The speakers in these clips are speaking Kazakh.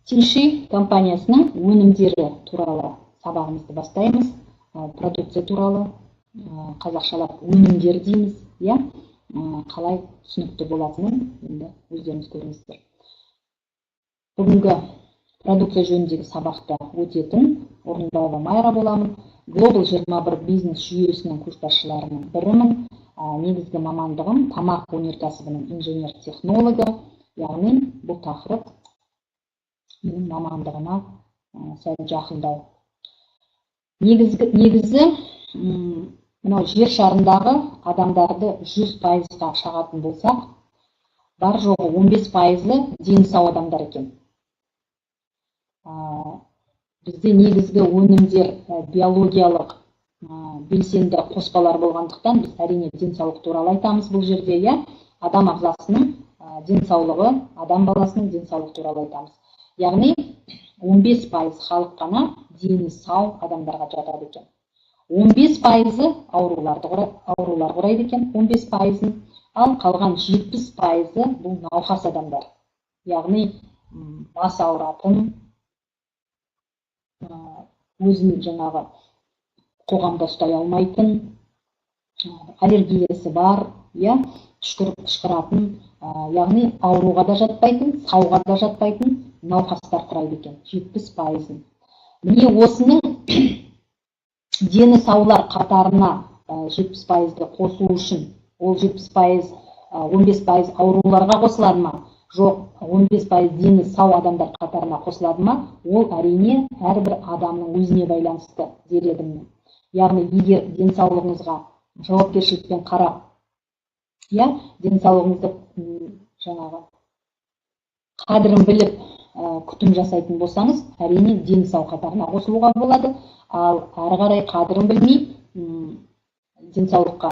Тиньши компаниясының өнімдері туралы сабағымызды бастаймыз. Продукция туралы қазақшалап өнімдер дейміз, иә? Қалай түсінікті болатынын енді өздеріңіз көріңіздер. Бүгінгі продукция жөніндегі сабақта өтетін Орынбаева Майра боламын. Global 21 бизнес жүйесінің көшбасшыларының бірімін. Негізгі мамандығым тамақ өнеркәсібінің инженер-технологы, яғни бұл тақырып менің мамандығыма сәл жақындау. Негізі мынау жер шарындағы адамдарды 100%-ға шағатын болсақ, бар жоғы 15%-ы дені сау адамдар екен. Бізде негізгі өнімдер биологиялық белсенді қоспалар болғандықтан біз әрине денсаулық туралы айтамыз бұл жерде, иә? Адам ағзасының денсаулығы, адам баласының денсаулығы туралы айтамыз. Яғни 15% халық қана дені сау адамдарға жатады екен. 15%-ы аурулар құрайды екен, 15%-ын, ал қалған 70%-ы бұл науқас адамдар. Яғни бас ауыратын, өзін жаңағы қоғамда ұстай алмайтын, аллергиясы бар, түшкіріп түшкіратын, яғни ауруға да жатпайтын, сауға да жатпайтын науқастар құрайды екен, 70%-ын. Міне осының дені саулар қатарына 70%-ды қосу үшін, ол 70%, 15% ауруларға қосылады ма? Жоқ, 15% дені сау адамдар қатарына қосылады ма? Ол әрине әрбір адамның өзіне байланысты дер едім. Яғни егер денсаулығыңызға жауапкершілікпен қарап, денсаулығыңызды жаңағы қадірін біліп күтім жасайтын болсаңыз, әрине дені сау қатарына қосылуға болады. Ал ары қарай қадірін білмей, денсаулыққа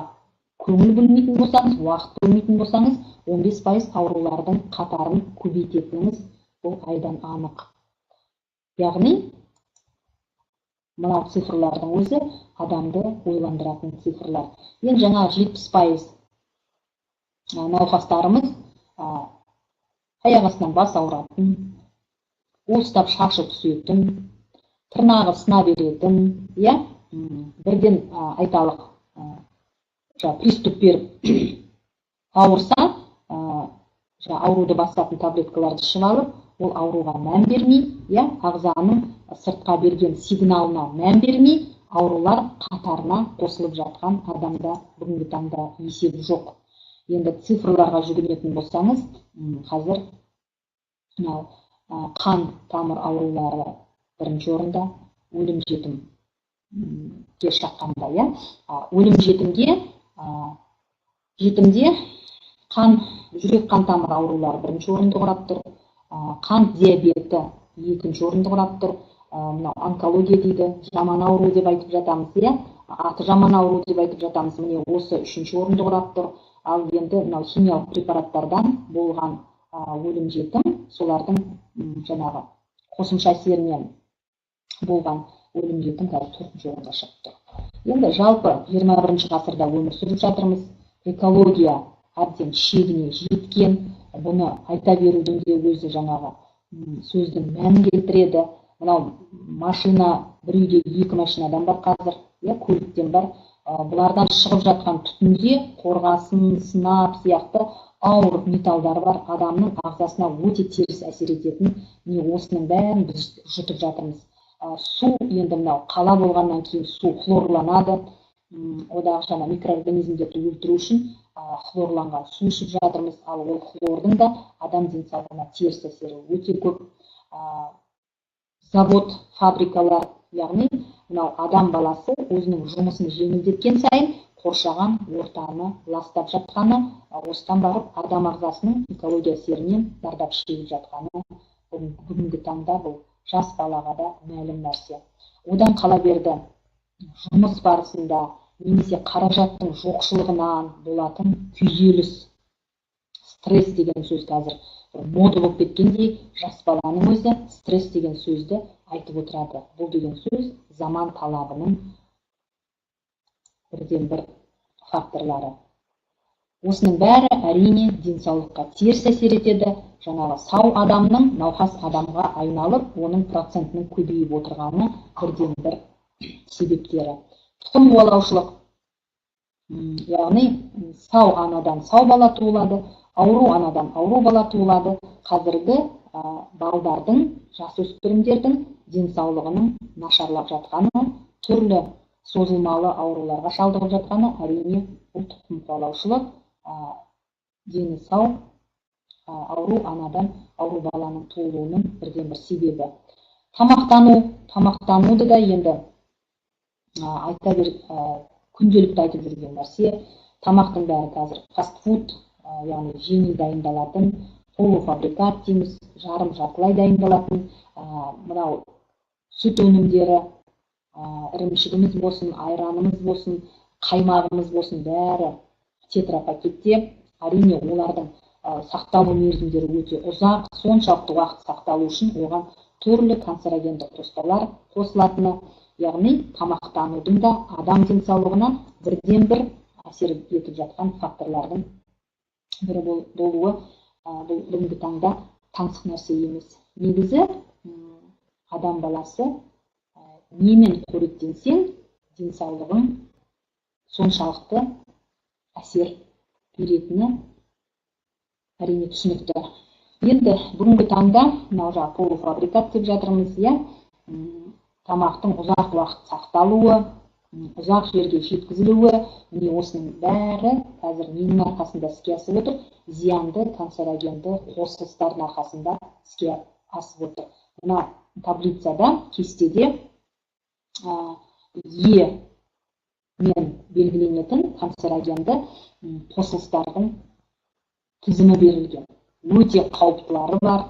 көңіл бөлмейтін болсаңыз, уақыт бөлмейтін болсаңыз, 15% аурулардың қатарын көбейтетініңіз бұл айдан анық. Яғни мынау цифрлардың өзі адамды ойландыратын цифрлар. Енді жаңағы 70% науқастарымыз аяқ астынан бас ауыратын, уыстап шашы түсетін, тырнағы сына беретін, бірден айталық приступ беріп ауырса, ауруды басатын таблеткаларды ішіп алып, ол ауруға мән бермей, ағзаның сыртқа берген сигналына мән бермей, аурулар қатарына қосылып жатқан адамда бүгінгі таңда есебі жоқ. Енді цифрларға жүгінетін болсаңыз, қазір қан тамыр аурулары бірінші орында, өлім жетімге шаққанда, өлім жетімде жүрек қан тамыр аурулары бірінші орынды құрап тұр, қан диабеті екінші орынды құрап тұр, онкология дейді, жаман ауру деп айтып жатамыз, аты жаман ауру деп айтып жатамыз, міне осы үшінші орынды құрап тұр. Ал енді химиялық препараттардан болған өлім жетім, солардың жаңағы қосымша әсерінен болған өлім жетім төртінші орынға шығып тұр. Енді жалпы 21 ғасырда өмір сүріп жатырмыз. Экология әбден шегіне жеткен, бұны айта берудің де өзі жаңағы сөздің мәнін келтіреді. Мынау машина, бір үйде 2 машинадан бар қазір, көліктен бар. Бұлардан шығып жатқан түтінде қорғасын, сынап сияқты ауыр металдар бар, адамның ағзасына өте теріс әсер ететін, осының бәрін біз жұтып жатырмыз. Су, енді мынау қала болғаннан кейін су хлорланады, одағы жаңа микроорганизмдерді өлтіру үшін хлорланған су ішіп жатырмыз, ал ол хлордың да адам денсаулығына теріс әсері өте көп. Завод, фабрикалар, яғни мынау адам баласы өзінің жұмысын жеңілдеткен сайын қоршаған ортаны ластап жатқаны, осыдан барып адам ағзасының экология әсерінен зардап шегіп жатқаны бүгінгі таңда бұл жас балаға да мәлім нәрсе. Одан қала берді, жұмыс барысында немесе қаражаттың жоқшылығынан болатын күйзеліс, стресс деген сөз қазір мода болып кеткендей, жас баланың өзі стресс деген сөзді айтып отырады. Бұл деген сөз заман талабының бірден бір факторлары. Осының бәрі әрине денсаулыққа теріс әсер етеді. жаңағы сау адамның науқас адамға айналып, оның процентінің көбейіп отырғаны бірден бір себептері. Тұқым қуалаушылық, яғни сау анадан сау бала туылады, ауру анадан ауру бала туылады. Қазіргі балдардың, жасөспірімдердің денсаулығының нашарлап жатқаны, түрлі созылмалы ауруларға шалдығып жатқаны әрине бұл тұқым қуалаушылық, дені сау ауру анадан ауру баланың туылуының бірден бір себебі. Тамақтануды да енді айта беріп, күнделікті айтып жүрген нәрсе. Тамақтың бәрі қазір фастфуд, яғни жеңіл дайындалатын, полуфабрикат дейміз, жарым жартылай дайындалатын, мынау сүт өнімдері, ірімшігіміз болсын, айранымыз болсын, қаймағымыз болсын, бәрі тетрапакетте. Әрине олардың сақталу мерзімдері өте ұзақ, соншалықты уақыт сақталу үшін оған түрлі канцерогендік қоспалар қосылатыны, яғни тамақтанудың да адам денсаулығына бірден бір әсер етіп жатқан факторлардың бірі болуы бұл бүгінгі таңда таңсық нәрсе емес. Негізі адам баласы немен қоректенсең, денсаулығың соншалықты әсер беретіні әрине түсінікті. Енді бүгінгі таңда мынау жаңа полуфабрикат деп жатырмыз, тамақтың ұзақ уақыт сақталуы, ұзақ жерге жеткізілуі, міне осының бәрі қазір ненің арқасында іске асып отыр? Зиянды канцерогенді қосылыстардың арқасында іске асып отыр. Мына таблицада, кестеде Е мен белгіленетін канцерогенді қосылыстардың тізімі берілген. Өте қауіптілері бар,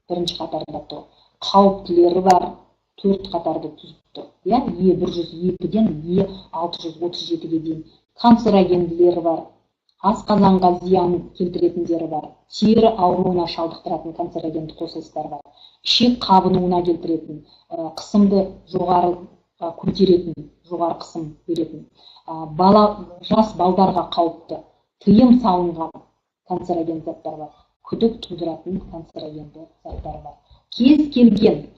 бірінші қатарда тұр. Қауіптілері бар, 4 қатарды түзіп тұр. Е102-ден Е637-ге дейін. Канцерогенділері бар, асқазанға зиян келтіретіндері бар, тері ауруына шалдықтыратын канцерогенді қосылыстар бар, ішек қабынуына келтіретін, қысымды жоғары көтеретін, жоғары қысым беретін, жас балдарға қауіпті, тыйым салынған канцерогенді заттар бар, күдік тудыратын канцерогенді заттар бар. Кез келген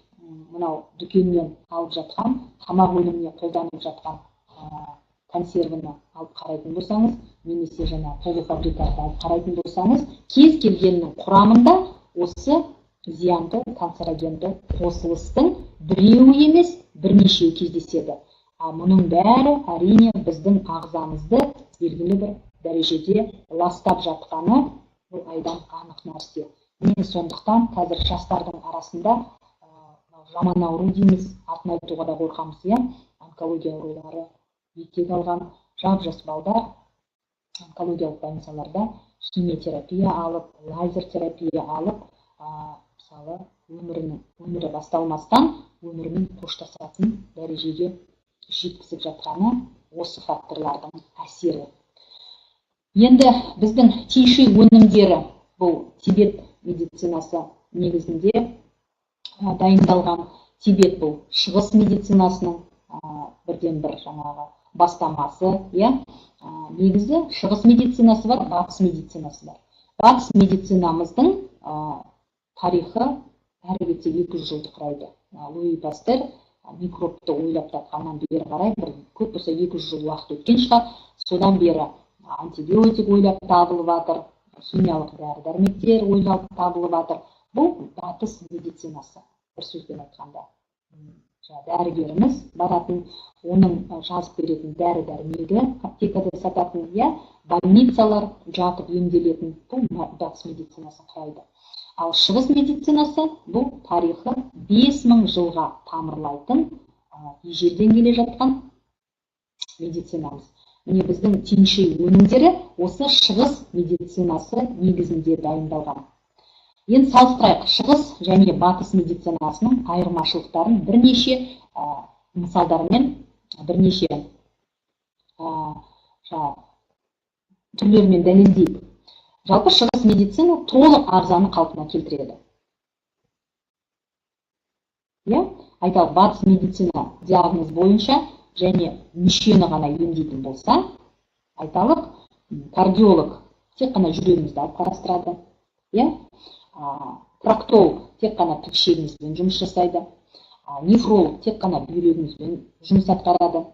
мынау дүкеннен алып жатқан, тамақ өніміне қолданып жатқан консервіні алып қарайтын болсаңыз, немесе жаңа полуфабрикатты алып қарайтын болсаңыз, кез келгеннің құрамында осы зиянды канцерогенді қосылыстың біреуі емес, бірнешеу кездеседі. Мұның бәрі әрине біздің ағзамызды белгілі бір дәрежеде ластап жатқаны бұл айдан анық нәрсе. Міне сондықтан қазір жастардың арасында жаман ауру дейміз, атын айтуға да қорқамыз, онкология аурулары етек алған жап-жас балдар онкологиялық больницаларда химиотерапия алып, лазер терапия алып, мысалы өмірі басталмастан өмірмен қоштасатын дәрежеге жеткізіп жатқаны осы факторлардың әсері. Енді біздің тиши өнімдері, бұл Тибет медицинасы негізінде дайындалған. Тибет бұл шығыс медицинасының бірден бір жаңағы бастамасы. Негізі шығыс медицинасы бар, батыс медицинасы бар. Батыс медицинамыздың тарихы әрі кетсе 200 жылды құрайды. Луи Пастер микробты ойлап тапқаннан бері қарай, көп болса 200 жыл уақыт өткен шығар. Содан бері антибиотик ойлап табылып жатыр, химиялық дәрі-дәрмектер ойлап табылып жатыр. Бұл батыс медицинасы. Бір сөзбен айтқанда, дәрігеріміз баратын, оның жазып беретін дәрі-дәрмегі, аптекада сататын, больницалар жатып емделетін, бұл батыс медицинасын құрайды. Ал шығыс медицинасы бұл тарихы 5000 жылға тамырлайтын, ежелден келе жатқан медицинамыз. Міне біздің тинши өнімдері осы шығыс медицинасы негізінде дайындалған. Енді салыстырайық шығыс және батыс медицинасының айырмашылықтарын бірнеше мысалдармен, бірнеше түрлермен дәлелдейік. Жалпы шығыс медицина толық ағзаны қалпына келтіреді. Айталық, батыс медицина диагноз бойынша және мүшені ғана емдейтін болса, айталық, кардиолог тек қана жүрегімізді алып қарастырады. проктолог тек қана тікшегімізбен жұмыс жасайды, нефролог тек қана бүйрегімізбен жұмыс атқарады,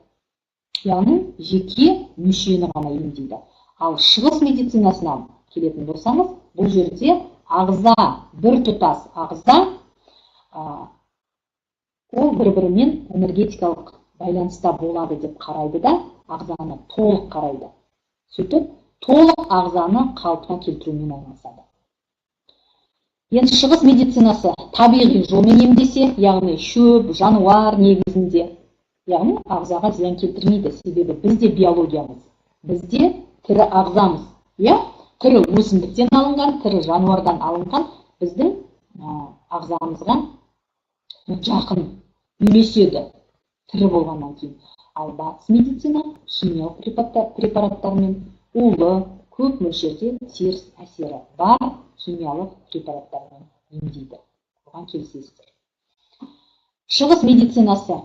яғни жеке мүшені ғана емдейді. Ал шығыс медицинасына келетін болсаңыз, бұл жерде ағза, бір тұтас ағза, ол бір-бірімен энергетикалық байланыста болады деп қарайды да, ағзаны толық қарайды. Сөйтіп, толық ағзаны қалпына келтірумен айналысады. Енді шығыс медицинасы табиғи жолмен емдесе, яғни шөп, жануар негізінде, яғни ағзаға зиян келтірмейді, себебі бізде биологиямыз, бізде тірі ағзамыз, тірі өсімдіктен алынған, тірі жануардан алынған біздің ағзамызға жақын үйлеседі, тірі болғаннан кейін. Ал батыс медицина химиялық препараттармен, улы, көп мөлшерде теріс әсері бар химиялық препараттармен емдейді. Оған келісесіздер. Шығыс медицинасы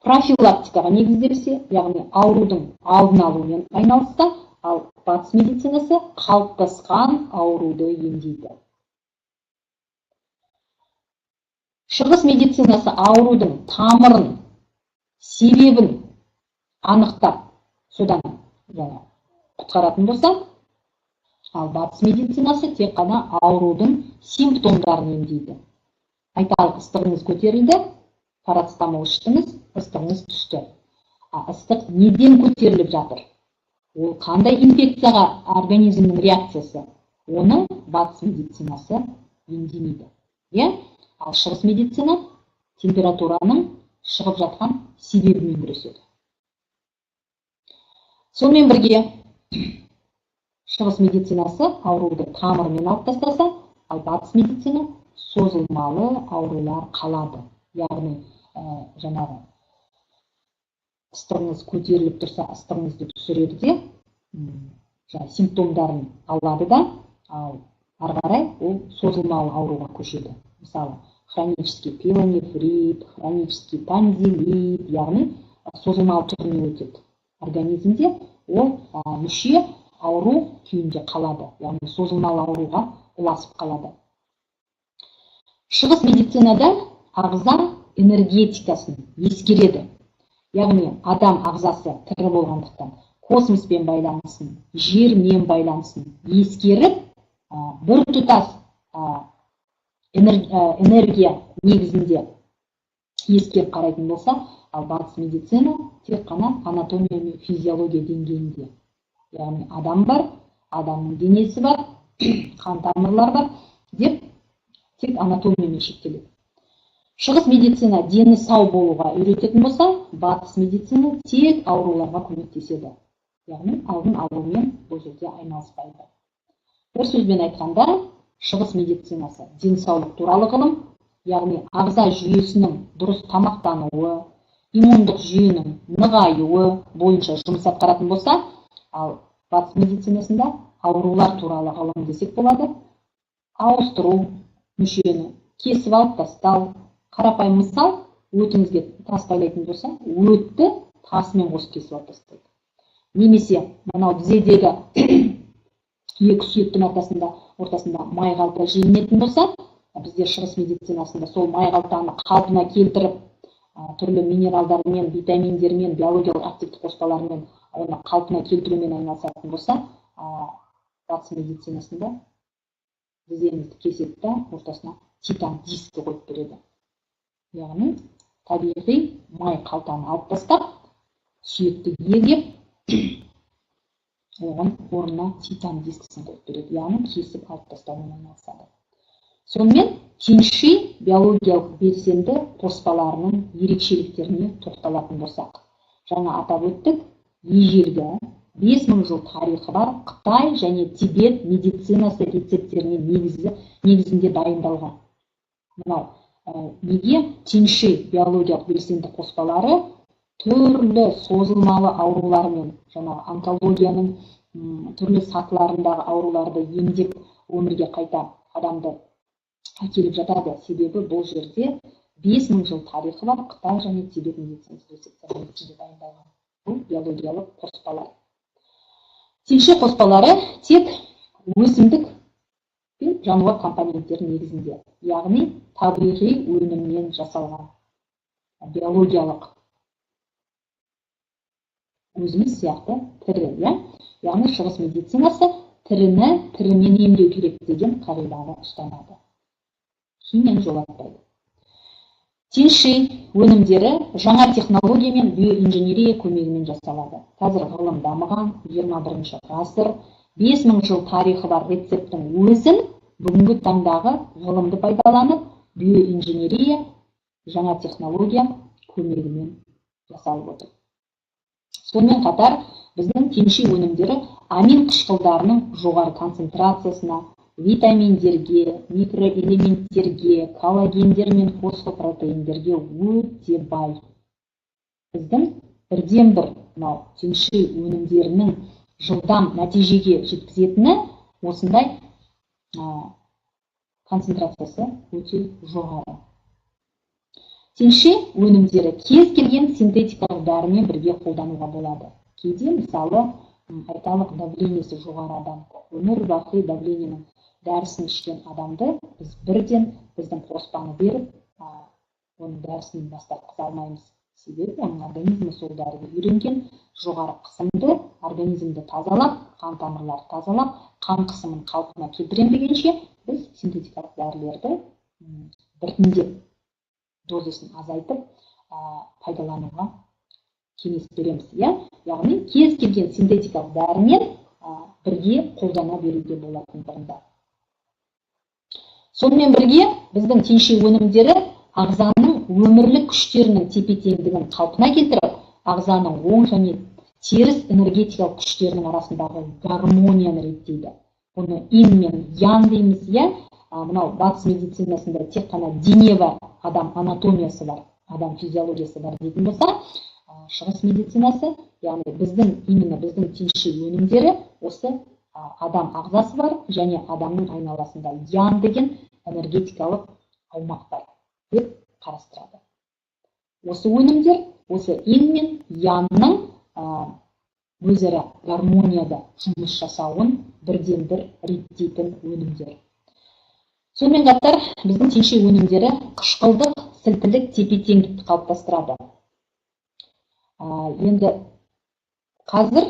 профилактикаға негізделсе, яғни аурудың алдын алумен айналысса, ал батыс медицинасы қалыптасқан ауруды емдейді. Шығыс медицинасы аурудың тамырын, себебін анықтап, содан құтқаратын болса, ал батыс медицинасы тек қана аурудың симптомдарын емдейді. Айталық, ыстығыңыз көтерілді, парацетамол іштіңіз, ыстығыңыз түсті. Ыстық неден көтеріліп жатыр? Ол қандай инфекцияға организмнің реакциясы? Оны батыс медицинасы емдемейді. Ал шығыс медицина температураның шығып жатқан себебімен күреседі. Сонымен бірге, шығыс медицинасы ауруды тамырымен алып тастаса, ал батыс медицина созылмалы аурулар қалады. Яғни, жаңағы ыстығыңыз көтеріліп тұрса, ыстығыңызды түсіреді де, симптомдарын алады да, ал ары қарай ол созылмалы ауруға көшеді. Мысалы, хронический пилонефрит, хронический тонзиллит, яғни созылмалы түріне өтеді. Организмде ол мүше ауру күйінде қалады, яғни созылмалы ауруға ұласып қалады. Шығыс медицинада ағза энергетикасын ескереді. Яғни адам ағзасы тірі болғандықтан космоспен байланысын, жермен байланысын ескеріп, бір тұтас энергия негізінде ескеріп қарайтын болса, ал батыс медицина тек қана анатомия мен физиология деңгейінде. Яғни адам бар, адамның денесі бар, қан тамырлар бар деп тек анатомиямен шектеледі. Шығыс медицина дені сау болуға үйрететін болса, батыс медицина тек ауруларға көмектеседі. Яғни алдын алумен бұл жерде айналыспайды. Бір сөзбен айтқанда, шығыс медицинасы денсаулық туралы ғылым, яғни ағза жүйесінің дұрыс тамақтануы, иммундық жүйенің нығаюы бойынша жұмыс атқаратын болса, ал батыс медицинасында аурулар туралы ғылым десек болады. Ауыстыру мүшені, кесіп алып тастау. Қарапайым мысал, өтіңізге тас байлайтын болса, өтті тасымен қосып кесіп алып тастайды. Немесе, мынау тізедегі екі сүйектің ортасында май қалта желінетін болса, біздер шығыс медицинасында сол май қалтаны қалпына келтіріп, түрлі минералдармен, витаминдермен, биологиялық активті қоспалармен оны қалпына келтірумен айналысатын болса, батыс медицинасында тіземізді кеседі да, ортасына титан дискі қойып береді. Яғни, табиғи май қалтаны алып тастап, сүйекті егеп, оған орнына титан дискісін қойып береді. Яғни, кесіп алып тастаумен айналысады. Сонымен, тиньши биологиялық белсенді қоспаларының ерекшеліктеріне тоқталатын болсақ. Жаңа атап өттік, ежелгі 5000 жыл тарихы бар Қытай және Тибет медицинасы рецепттеріне негізінде дайындалған. Мынау, неге тиньши биологиялық белсенді қоспалары түрлі созылмалы аурулармен, жаңағы онкологияның түрлі сатыларындағы ауруларды емдеп, өмірге қайта адамды әкеліп жатады. Себебі бұл жерде 5000 жыл тарихы бар Қытай және Тибет медицинасы рецепттеріне дайындалған. Бұл биологиялық қоспалар. Тиньши қоспалары тек өсімдік пен жануар компоненттері негізінде, яғни табиғи өнімнен жасалған биологиялық өзіміз сияқты тірі, яғни шығыс медицинасы тіріні тірімен емдеу керек деген қағиданы ұстанады. Химияны жолатпайды. Тиньши өнімдері жаңа технология мен биоинженерия көмегімен жасалады. Қазір ғылым дамыған, 21 ғасыр, 5000 жыл тарихы бар рецепттің өзін бүгінгі таңдағы ғылымды пайдаланып, биоинженерия жаңа технология көмегімен жасалып отыр. Сонымен қатар біздің тиньши өнімдері амин қышқылдарының жоғары концентрациясына, витаминдерге, микроэлементтерге, коллагендер мен фосфопротеиндерге өте бай. Біздің бірден бір тиньши өнімдерінің жылдам нәтижеге жеткізетіні осындай концентрациясы өте жоғары. Тиньши өнімдері кез келген синтетикалық дәрімен бірге қолдануға болады. Кейде мысалы айталық давлениесі жоғары адам, өмір бақи давлениенің дәрісін ішкен адамды біз бірден біздің қоспаны беріп, оның дәрісін бастатқыза алмаймыз. Себебі оның организмі сол дәріге үйренген, жоғары қысымды организмді тазалап, қан тамырларды тазалап, қан қысымын қалпына келтірем дегенше біз синтетикалық дәрілерді біртіндеп дозасын азайтып пайдалануға кеңес береміз. Яғни кез келген синтетикалық дәрімен бірге қолдана беруге болатындығында. Сонымен бірге біздің тиньши өнімдері ағзаның өмірлік күштерінің тепе-теңдігін қалпына келтіріп, ағзаның оң және теріс энергетикалық күштерінің арасындағы гармонияны реттейді. Бұны ин мен ян дейміз. Мынау батыс медицинасында тек қана дене бар, адам анатомиясы бар, адам физиологиясы бар дейтін болса, шығыс медицинасы, яғни біздің тиньши өнімдері осы адам ағзасы бар және адамның айналасында ян деген энергетикалық аумақ бар деп қарастырады. Осы өнімдер, осы ин мен янның өзара гармонияда жұмыс жасауын бірден бір реттейтін өнімдер. Сонымен қатар біздің тиньши өнімдері қышқылдық, сілтілік тепе-теңдікті қалыптастырады. Енді қазір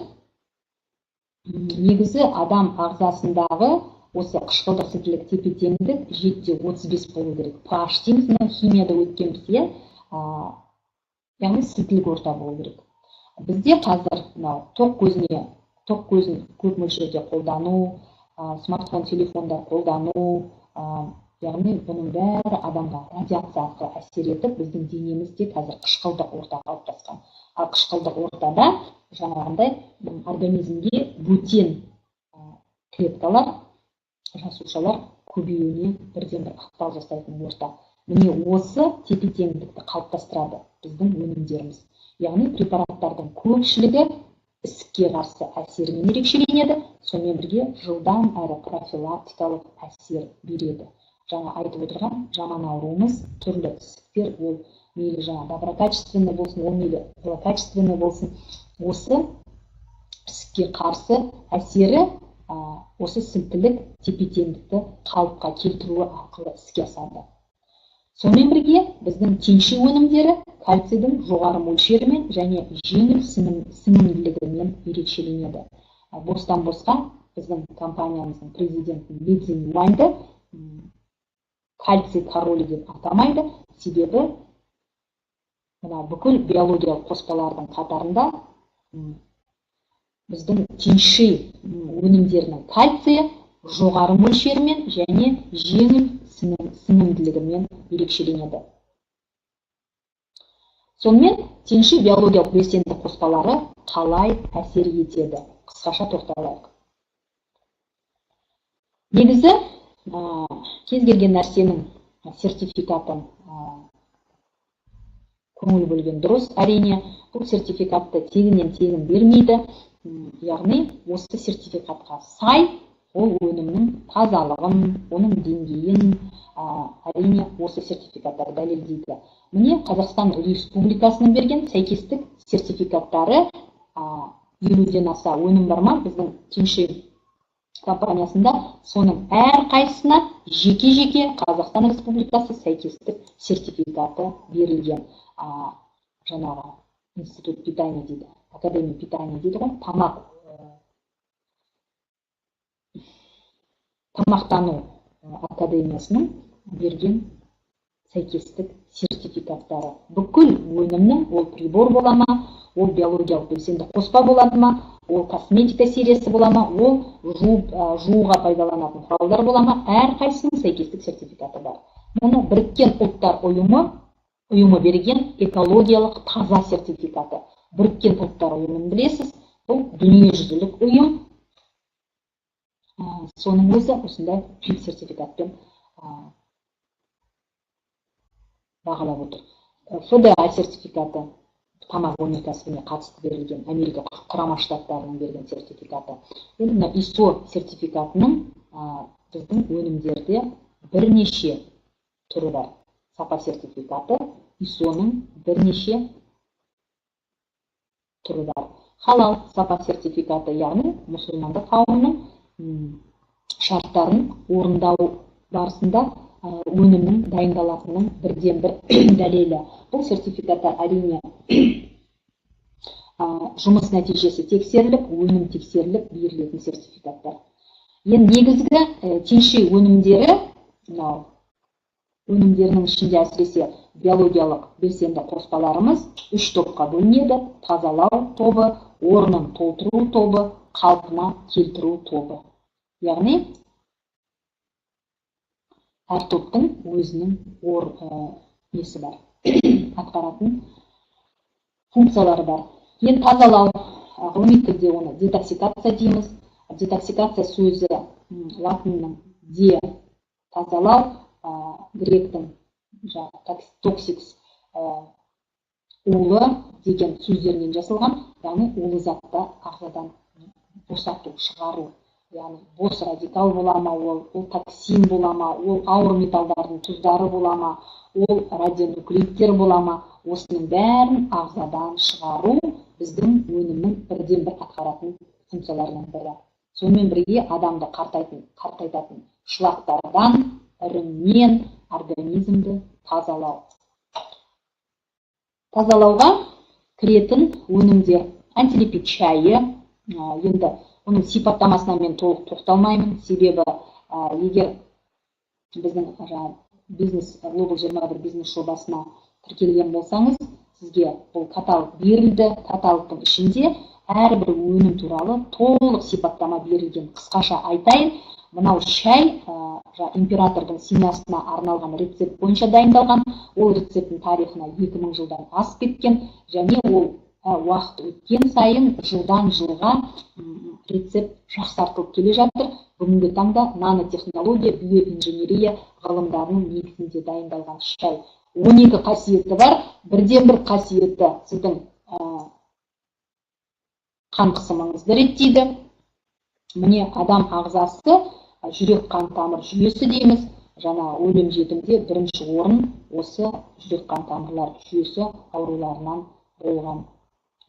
негізі адам ағзасындағы осы қышқылдық, сілтілік тепе-теңдік 7-35 болу керек. pH дейміз, химияда өткенбіз, яғни сілтілік орта болу керек. Бізде қазір тоқ көзін көп мөлшерде қолдану, смартфон, телефондар қолдану, яғни бұның бәрі адамға радиация арқылы әсер етіп, біздің денемізде қазір қышқылдық орта қалыптасқан. Ал қышқылдық ортада жаңағындай организмге бөтен клеткалар, жасушалар көбеюіне бірден бір ықпал жасайтын орта. Міне осы тепе-теңдікті қалыптастырады біздің өнімдеріміз. Яғни препараттардың көпшілігі ісікке қарсы әсерімен ерекшеленеді, сонымен бірге жылдам әрі профилактикалық әсер береді. Жаңа айтып отырған жаман ауруымыз, түрлі ісіктер, ол мейлі доброкачественный болсын, ол мейлі злокачественный болсын, осы ісікке қарсы әсері осы сілтілік тепе-теңдікті қалыпқа келтіруі арқылы іске асады. Сонымен бірге біздің тиньши өнімдері кальцийдің жоғары мөлшерімен және жеңіл сіңімділігімен ерекшеленеді. Бостан босқа біздің компаниямыздың президенті Ли Цзиньюаньды кальций королі деп атамайды, себебі бүкіл биологиялық қоспалардың қатарында біздің тиньши өнімдерінің кальцийі жоғары мөлшерімен және жеңіл сіңімділігімен ерекшеленеді. Сонымен тиньши биологиялық белсенді қоспалары қалай әсер етеді? Қысқаша тоқталайық. Негізі кез келген нәрсенің сертификатын көңіл бөлген дұрыс. Әрине, бұл сертификатты тегіннен тегін бермейді. Яғни, осы сертификатқа сай ол өнімнің тазалығын, оның деңгейін, әрине, осы сертификаттар дәлелдейді. Міне, Қазақстан Республикасының берген сәйкестік сертификаттары 50-ден аса өнім бар ма? Біздің тиньши компаниясында соның әрқайсысына жеке-жеке Қазақстан Республикасы сәйкестік сертификаты берілген. Жаңағы институт питания дейді, академия питания дейді ғой, тамақтану академиясының берген сәйкестік сертификаттары. Бүкіл өнімнің, ол прибор бола ма, ол биологиялық белсенді қоспа болады ма, ол косметика сериясы бола ма, ол жууға пайдаланатын құралдар бола ма, әрқайсысының сәйкестік сертификаты бар. Мұны Біріккен ұлттар ұйымы берген экологиялық таза сертификаты. Біріккен ұлттар ұйымын білесіз, бұл дүниежүзілік ұйым. Соның өзі осындай сертификатпен бағалап отыр. ФДА сертификаты тамақ өнеркәсібіне қатысты берілген, Америка құрама штаттарының берген сертификаты. Енді ISO сертификатының біздің өнімдерде бірнеше түрі бар. Сапа сертификаты ISO-ның бірнеше түрі бар. Халал сапа сертификаты, яғни мұсылмандық қауымның шарттарын орындау барысында өнімнің дайындалатынының бірден бір дәлелі. Бұл сертификаттар әрине жұмыс нәтижесі тексеріліп, өнім тексеріліп берілетін сертификаттар. Енді негізгі теңшей өнімдерінің ішінде әсіресе биологиялық белсенді қоспаларымыз 3 топқа бөлінеді: тазалау тобы, орнын толтыру тобы, қалпына келтіру тобы. Яғни әр топтың өзінің несі бар, атқаратын функциялары бар. Енді тазалау, ғылыми тілде оны детоксикация дейміз. Детоксикация сөзі латынның де тазалау, гректің токсикс улы деген сөздерінен жасалған, яғни улы затты ағзадан босату, шығару. Яғни бос радикал бола ма, ол токсин бола ма, ол ауыр металдардың тұздары бола ма, ол радионуклидтер бола ма, осының бәрін ағзадан шығару біздің өнімнің бірден бір атқаратын функцияларының бірі. Сонымен бірге адамды қартайтатын шылақтардан, іріңнен организмді тазалау. Тазалауға кіретін өнімдер антилипид шайы. Енді оның сипаттамасына мен толық тоқталмаймын, себебі егер біздің Global 21 бизнес жобасына тіркелген болсаңыз, сізге бұл каталог берілді. Каталогтың ішінде әрбір өнім туралы толық сипаттама берілген. Қысқаша айтайын, мынау шай императордың семьясына арналған рецепт бойынша дайындалған. Ол рецепттің тарихына 2000 жылдан асып кеткен, және ол уақыт өткен сайын жылдан жылға рецепт жақсартылып келе жатыр. Бүгінгі таңда нанотехнология, биоинженерия ғылымдарының негізінде дайындалған шай. 12 қасиеті бар. Бірден бір қасиеті сіздің қан қысымыңызды реттейді. Міне адам ағзасы, жүрек қан тамыр жүйесі дейміз. Жаңа өлім жетімде бірінші орын осы жүрек қан тамырлар жүйесі ауруларынан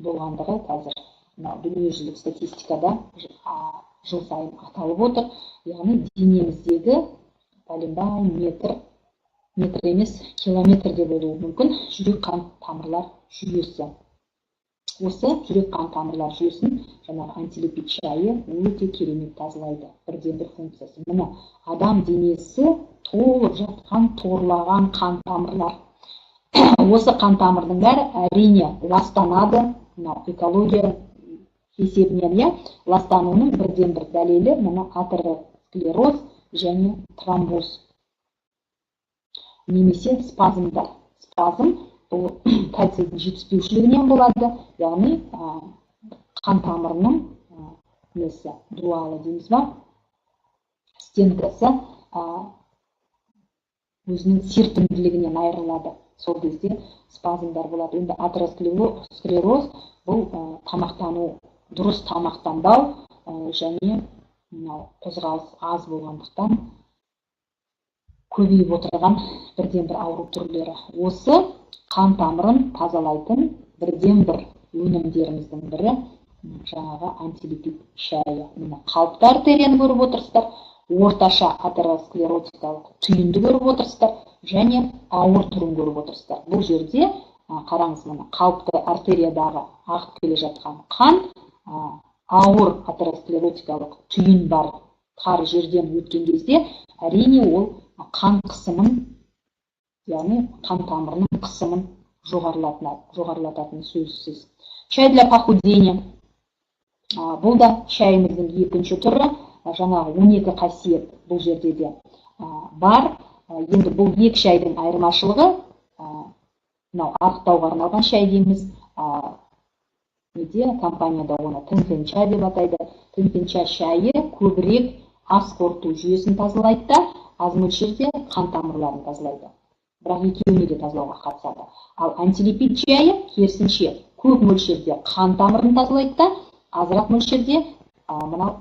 болғандығы қазір дүниежүзілік статистикада жыл сайын аталып отыр. Яғни денеміздегі метр емес, километрде болуы мүмкін жүрек қан тамырлар жүйесі. Осы жүрек қан тамырлар жүйесін жаңағы антилипид шайы өте керемет тазалайды. Бірден бір функциясы. Мына адам денесі толып жатқан, торлаған қан тамырлар. Осы қан тамырдың бәрі әрине ластанады. Экология есебінен ластануының бірден бір дәлелі мына атеросклероз және тромбоз немесе спазмдар. Спазм бұл кальцийдің жетіспеушілігінен болады. Яғни қан тамырының дуалы дейміз ба, стенкасы өзінің серпімділігінен айырылады. Сол кезде спазмдар болады. Енді атеросклероз бұл тамақтану, дұрыс тамақтанбау және қозғалыс аз болғандықтан көбейіп отырған бірден бір ауру түрлері. Осы қан тамырын тазалайтын бірден бір өнімдеріміздің бірі жаңағы антилипид шайы. Міне қалыпты артерияны көріп отырсыздар, орташа атеросклеротикалық түйінді көріп отырсыздар және ауыр түрін көріп отырсыздар. Бұл жерде қараңыз, міне қалыпты артериядағы ағып келе жатқан қан, ауыр атеросклеротикалық түйін бар тар жерден өткен кезде әрине ол қан қысымын, яғни қан тамырының қысымын жоғарылататын сөзсіз. Чай для похудения. Бұл да шайымыздың екінші түрі. Жаңағы 12 қасиет бұл жерде де бар. Енді бұл екі шайдың айырмашылығы, мынау арықтауға арналған шай дейміз. Компанияда оны тынфен чай деп атайды. Тынфен чай шайы көбірек ас қорыту жүйесін тазалайды да, аз мөлшерде қан тамырларын тазалайды. Бірақ екеуіне де тазалауға қатысады. Ал антилипид шайы керісінше көп мөлшерде қан тамырын тазалайды да, азырақ мөлшерде мынау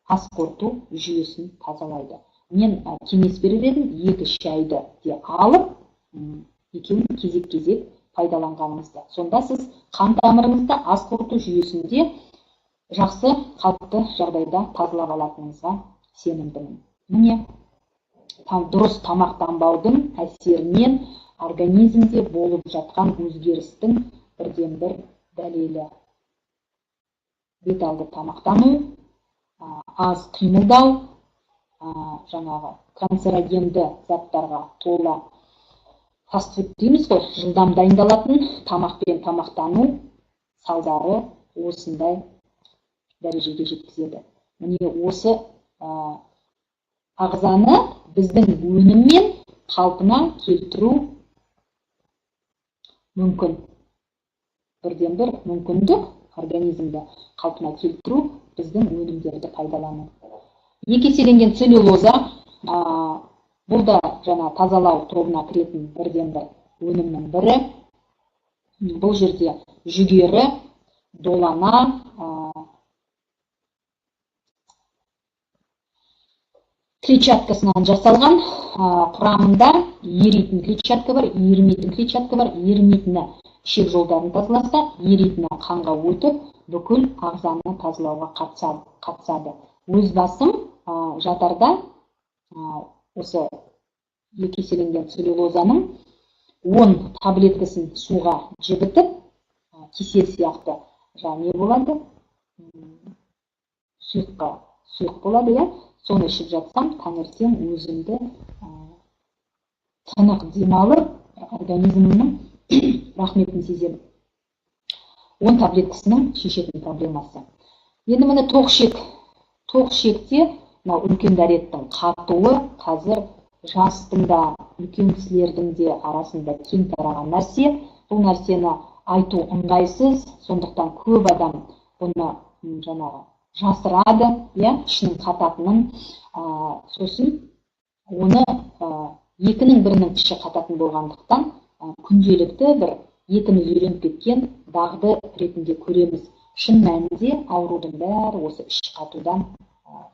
ас қорыту жүйесін тазалайды. Мен кеңес берер едім, екі шайды де алып, екеуін кезек-кезек пайдаланғаныңызда. Сонда сіз қан тамырыңызды ас қорыту жүйесінде жақсы қалыпты жағдайда тазалап алатыныңызға сенімдімін. Міне, дұрыс тамақтанбаудың әсерінен организмде болып жатқан өзгерістің бірден-бір дәлелі. Бет алды тамақтану, аз қимылдау, жаңағы канцерогенді заттарға тола фастфуд дейміз ғой, жылдам дайындалатын тамақпен тамақтану салдары осындай дәрежеге жеткізеді. Міне осы ағзаны біздің өніммен қалпына келтіру мүмкін. Бірден-бір мүмкіндік организмді қалпына келтіру біздің өнімдерді пайдалану. Екі еселенген целлюлоза, бұл да жаңа тазалау тобына кіретін бірден-бір өнімнің бірі. Бұл жерде жүгері, долана, клетчаткасынан жасалған, құрамында еритін клетчатка бар, ерімейтін клетчатка бар. Ерімейтіні ішек жолдарын тазаласа, еритіні қанға өтіп, бүкіл ағзаны тазалауға қатысады. Өз басым жатарда осы екі еселенген целлюлозаның 10 таблеткасын суға жібітіп, кесел сияқты не болады, сұйық болады, соны ішіп жатсам, таңертең өзімді тынық демалып, организмнің рахметін сеземін. 10 таблеткасының шешетін проблемасы. Енді міне тоқшекте үлкен дәреттің қатуы қазір жастың да, үлкен кісілердің де арасында кең тараған нәрсе. Бұл нәрсені айту ыңғайсыз, сондықтан көп адам бұны жаңағы жасырады, ішінің қататынын, сосын оны екінің бірінің іші қататын болғандықтан күнделікті бір етіміз үйреніп кеткен дағды ретінде көреміз. Шын мәнінде аурудың бәрі осы іш қатудан,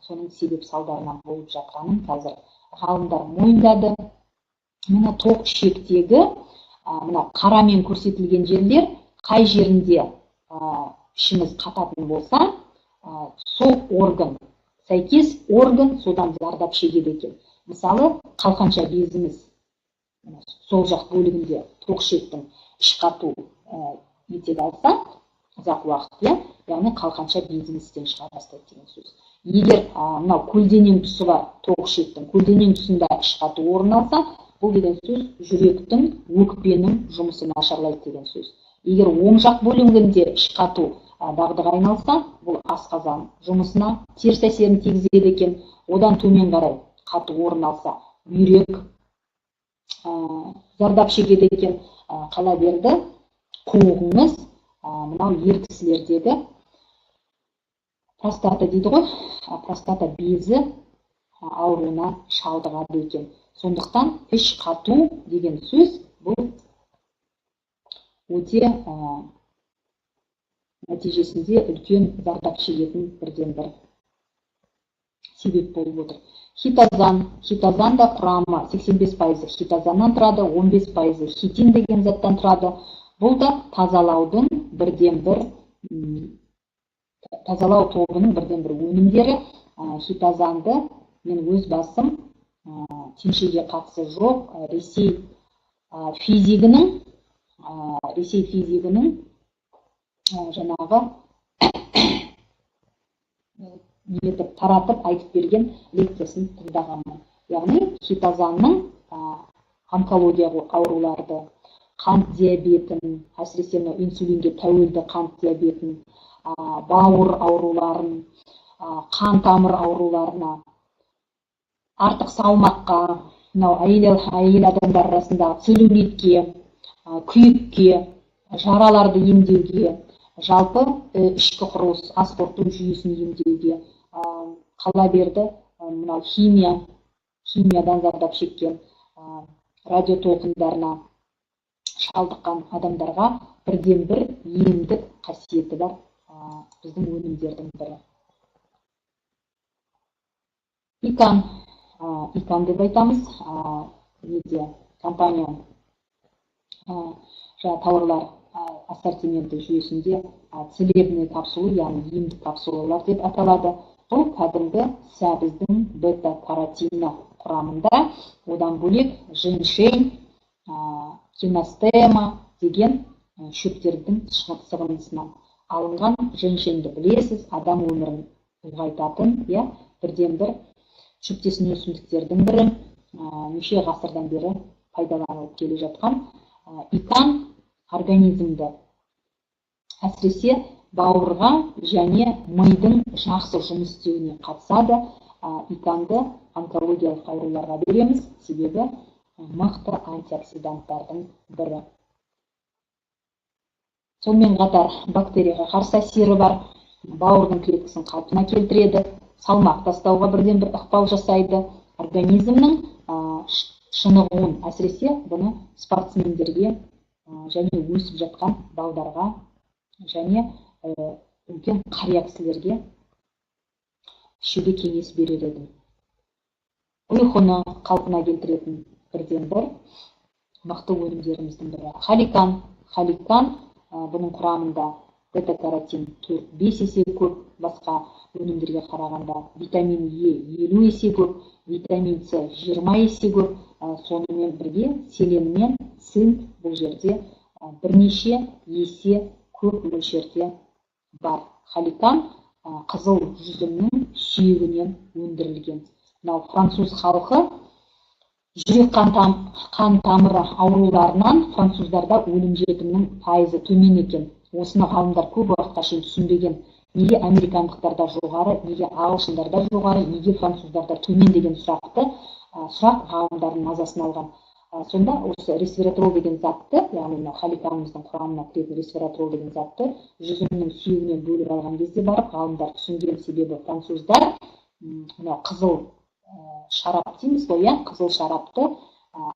соның себеп салдарынан болып жатқанын қазір ғалымдар мойындады. Мына тоқ ішектегі қарамен көрсетілген жерлер, қай жерінде ішіміз қататын болса, сол орган, сәйкес орган содан зардап шегеді екен. Мысалы, қалқанша безіміз сол жақ бөлігінде тоқ ішектің іш қату етек алса, ұзақ уақыт, яғни қалқанша безіміз істен шыға бастайды деген сөз. Егер мынау көлденең тұсы бар тоқ ішектің көлденең тұсында іш қату орын алса, бұл деген сөз жүректің, өкпенің жұмысы нашарлайды деген сөз. Егер оң жақ бөлігінде іш қату дағдыға айналса, бұл асқазан жұмысына теріс әсерін тигізеді екен. Одан төмен қарай қату орын алса, бүйрек зардап шегеді екен. Қала берді, қуығыңыз мынау ер кісілердегі простата дейді ғой, простата безі ауруына шалдығады екен. Сондықтан іш қату деген сөз бұл өте нәтижесінде үлкен зардап шегетін бірден бір себеп болып отыр. Хитозан да құрамы 85% хитозаннан тұрады, 15% хитин деген заттан тұрады. Бұл да тазалаудың бірден бір тазалау тобының бірден бір өнімдері. Хитозанды мен өз басым теңшеге қатысы жоқ Ресей физигінің жаңағы нетіп таратып айтып берген лекциясын тыңдағанмын. Яғни хитозанның онкология ауруларды, қант диабетін, әсіресе инсулинге тәуелді қант диабетін, бауыр ауруларын, қан тамыр ауруларына, артық салмаққа, әйел адамдар арасындағы целлюлитке, күйікке, жараларды емдеуге, жалпы ішкі құрылыс, ас қорыту жүйесін емдеуге, қала берді химиядан зардап шеккен, радио толқындарына шалдыққан адамдарға бірден бір емдік қасиеті бар біздің өнімдердің бірі. икан деп айтамыз. Компания тауарлар ассортименті жүйесінде целебный капсула, яғни емдік капсулалар деп аталады. Бұл кәдімгі сәбіздің бета-каротині құрамында, одан бөлек женьшень, киностема деген шөптердің сығындысынан алынған. Женьшеньді білесіз, адам өмірін ұлғайтатын, бірден бір шөптесін өсімдіктердің бірі, неше ғасырдан бері пайдаланылып келе жатқан. Икан организмді әсіресе бауырға және мидың жақсы жұмыс істеуіне қатысады. Иканды онкологиялық ауруларға береміз, себебі мықты антиоксиданттардың бірі. Сонымен қатар бактерияға қарсы әсері бар, бауырдың клеткасын қалпына келтіреді, салмақ тастауға бірден бір ықпал жасайды, организмнің шынығуын, әсіресе бұны спортсмендерге және өсіп жатқан балдарға және үлкен қария кісілерге ішуге кеңес берер едім. Ұйқыны қалпына келтіретін бірден бір мықты өнімдеріміздің бірі. Халикан бұның құрамында бета-каротин 4-5 есе көп, басқа өнімдерге қарағанда витамин Е 50 есе көп, витамин С 20 есе көп, сонымен бірге селен мен цинк бұл жерде бірнеше есе көп мөлшерде бар. Халикан қызыл жүзімнің сүйегінен өндірілген. Француз халқы жүрек қан тамыры ауруларынан француздарда өлім-жітімнің пайызы төмен екен. Осыны ғалымдар көп уақытқа шейін түсінбеген. Неге американдықтарда жоғары, неге ағылшындарда жоғары, неге француздарда төмен деген сұрақ ғалымдардың мазасын алған. Сонда осы ресвератрол деген затты, яғни халиканымыздың құрамына кіретін ресвератрол деген затты жүзімнің сүйегінен бөліп алған кезде барып ғалымдар түсінген. Себебі француздар қызыл шарап дейміз ғой, қызыл шарапты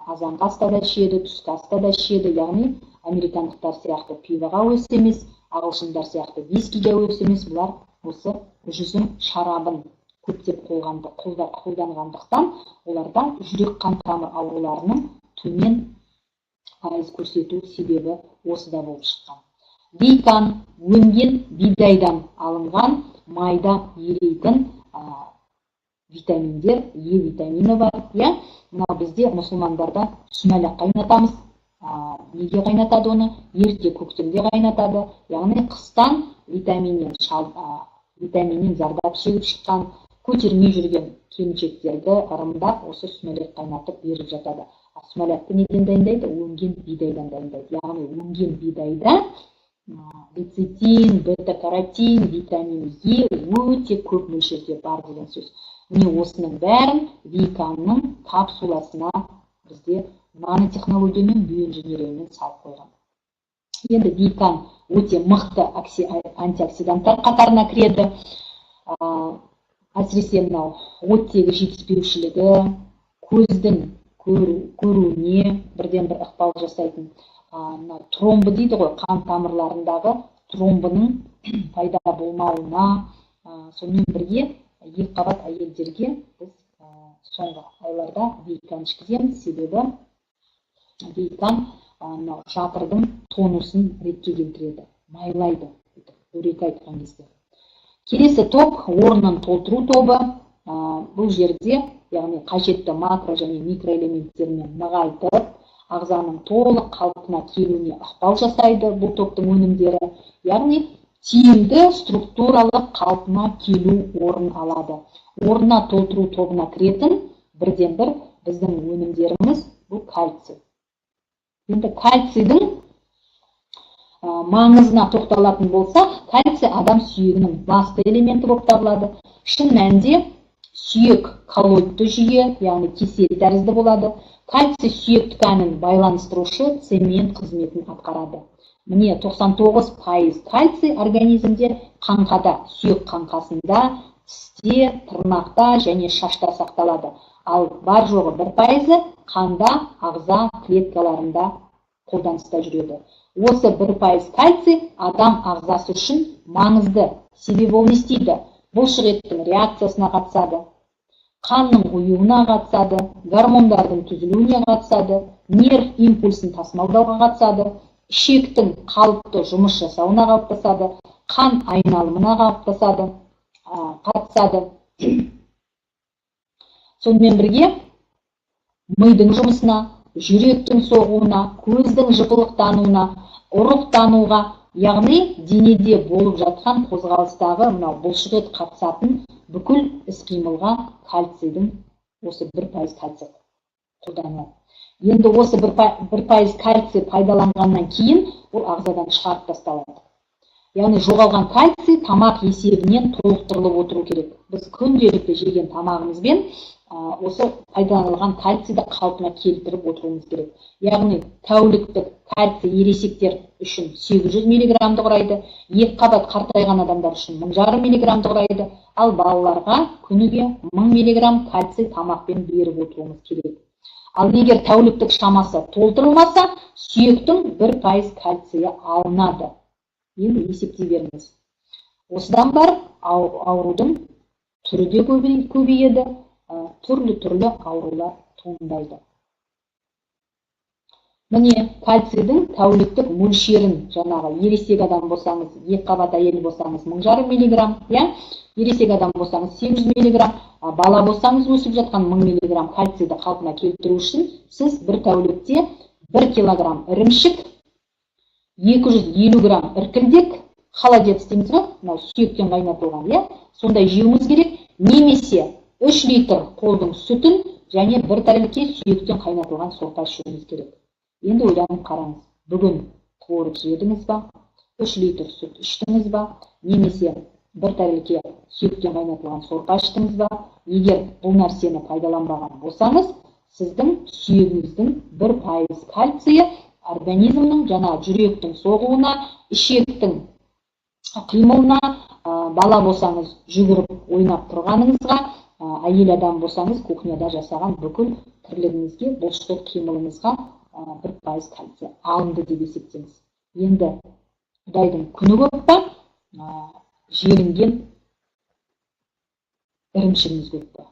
азанғы аста да ішеді, түскі аста да ішеді. Яғни американдықтар сияқты пивоға өс емес, ағылшындар сияқты вискиге өс емес. Бұлар осы жүзім шарабын көптеп қолданғандықтан оларда жүрек қан тамыр ауруларының төмен пайыз көрсету себебі осыда болып шыққан. Дейкан өнген бидайдан алынған майда еритін витаминдер, Е витамині бар. Бізде мұсылмандарда сүмәләк қайнатамыз. Неге қайнатады оны? Ерте көктемде қайнатады. Яғни қыстан витаминнен зардап шегіп шыққан, көтермей жүрген келіншектерді ырымдап осы сүмәләк қайнатып беріп жатады. Сүмәләкті неден дайындайды? Өнген бидайдан дайындайды. Яғни өнген бидайда лецитин, бета-каротин, витамин Е өте көп мөлшерде бар деген сөз. Міне осының бәрін Виканның капсуласына бізде нанотехнологиямен, биоинженериямен салып қойған. Енді Викан өте мықты антиоксиданттар қатарына кіреді. Әсіресе мынау оттегі жетіспеушілігі, көздің көруіне бірден бір ықпал жасайтын. Тромбы дейді ғой, қан тамырларындағы тромбының пайда болмауына, сонымен бірге екіқабат әйелдерге біз соңғы айларда Викан ішкіземіз. Себебі Викан жатырдың тонусын ретке келтіреді, майлайды, дөрекі айтқан кезде. Келесі топ орнын толтыру тобы. Бұл жерде, яғни қажетті макро және микроэлементтермен нығайтып, ағзаның толық қалпына келуіне ықпал жасайды бұл топтың өнімдері. Яғни тиімді структуралық қалпына келу орын алады. Орнына толтыру тобына кіретін бірден бір біздің өнімдеріміз бұл кальций. Енді кальцийдің маңызына тоқталатын болсақ, кальций адам сүйегінің басты элементі болып табылады. Шын мәнінде сүйек коллоидты жүйе, яғни кесел тәрізді болады. Кальций сүйек тканін байланыстырушы цемент қызметін атқарады. Міне 99% кальций организмде қаңқада, сүйек қаңқасында, тісте, тырнақта және шашта сақталады. Ал бар жоғы 1% қанда, ағза клеткаларында қолданыста жүреді. Осы 1% кальций адам ағзасы үшін маңызды. Себебі ол не істейді? Бұлшық еттің реакциясына қатысады, қанның ұюына қатысады, гормондардың түзілуіне қатысады, нерв импульсын тасымалдауға қатысады, ішектің қалыпты жұмыс жасауына қатысады, қан айналымына қатысады. Сонымен бірге мидың жұмысына, жүректің соғуына, көздің жыпылықтануына, ұрықтануға, яғни денеде болып жатқан қозғалыстағы бұлшық ет қатысатын бүкіл іс-қимылға кальцийдің осы 1% кальций қолданылады. Енді осы 1% кальций пайдаланғаннан кейін ол ағзадан шығарып тасталады. Яғни жоғалған кальций тамақ есебінен толықтырылып отыру керек. Біз күнделікті жеген тамағымызбен осы пайдаланылған кальцийді қалпына келтіріп отыруымыз керек. Яғни тәуліктік кальций ересектер үшін 800 миллиграммды құрайды, екі қабат қартайған адамдар үшін 1,5 миллиграммды құрайды, ал балаларға күніге 1000 миллиграмм кальций тамақпен беріп отыруымыз керек. Ал егер тәуліктік шамасы толтырылмаса, сүйектің 1% кальцийі алынады. Енді есептей беріңіз. Осыдан бар аурудың түрі де көбейеді, түрлі аурулар туындайды. Міне кальцийдің тәуліктік мөлшерін жаңағы ересек адам болсаңыз, екі қабат әйел болсаңыз 1,5 миллиграмм, ересек адам болсаңыз 800 миллиграмм, бала болсаңыз өсіп жатқан 1000 миллиграмм кальцийді қалпына келтіру үшін сіз бір тәулікте 1 килограмм ірімшік, 250 грамм іркілдек, холодец дейміз ғой, сүйектен қайнатылған, сондай жеуіңіз керек, немесе 3 литр қолдың сүтін және 1 тәрелке сүйектен қайнатылған сорпа ішуіңіз керек. Енді ойланып қараңыз, бүгін творог жедіңіз ба, 3 литр сүт іштіңіз ба, немесе 1 тәрелке сүйектен қайнатылған сорпа іштіңіз ба? Егер бұл нәрсені пайдаланбаған болсаңыз, сіздің сүйегіңіздің 1% кальцийі организмнің жаңа жүректің соғуына, ішектің қимылына, бала болсаңыз жүгіріп ойнап тұрғаныңызға, әйел адам болсаңыз кухняда жасаған бүкіл тірлігіңізге, бұлшық ет қимылыңызға 1% кальций алынды деп есептеңіз. Енді Құдайдың күні көп па, желінген ірімшігіңіз көп па?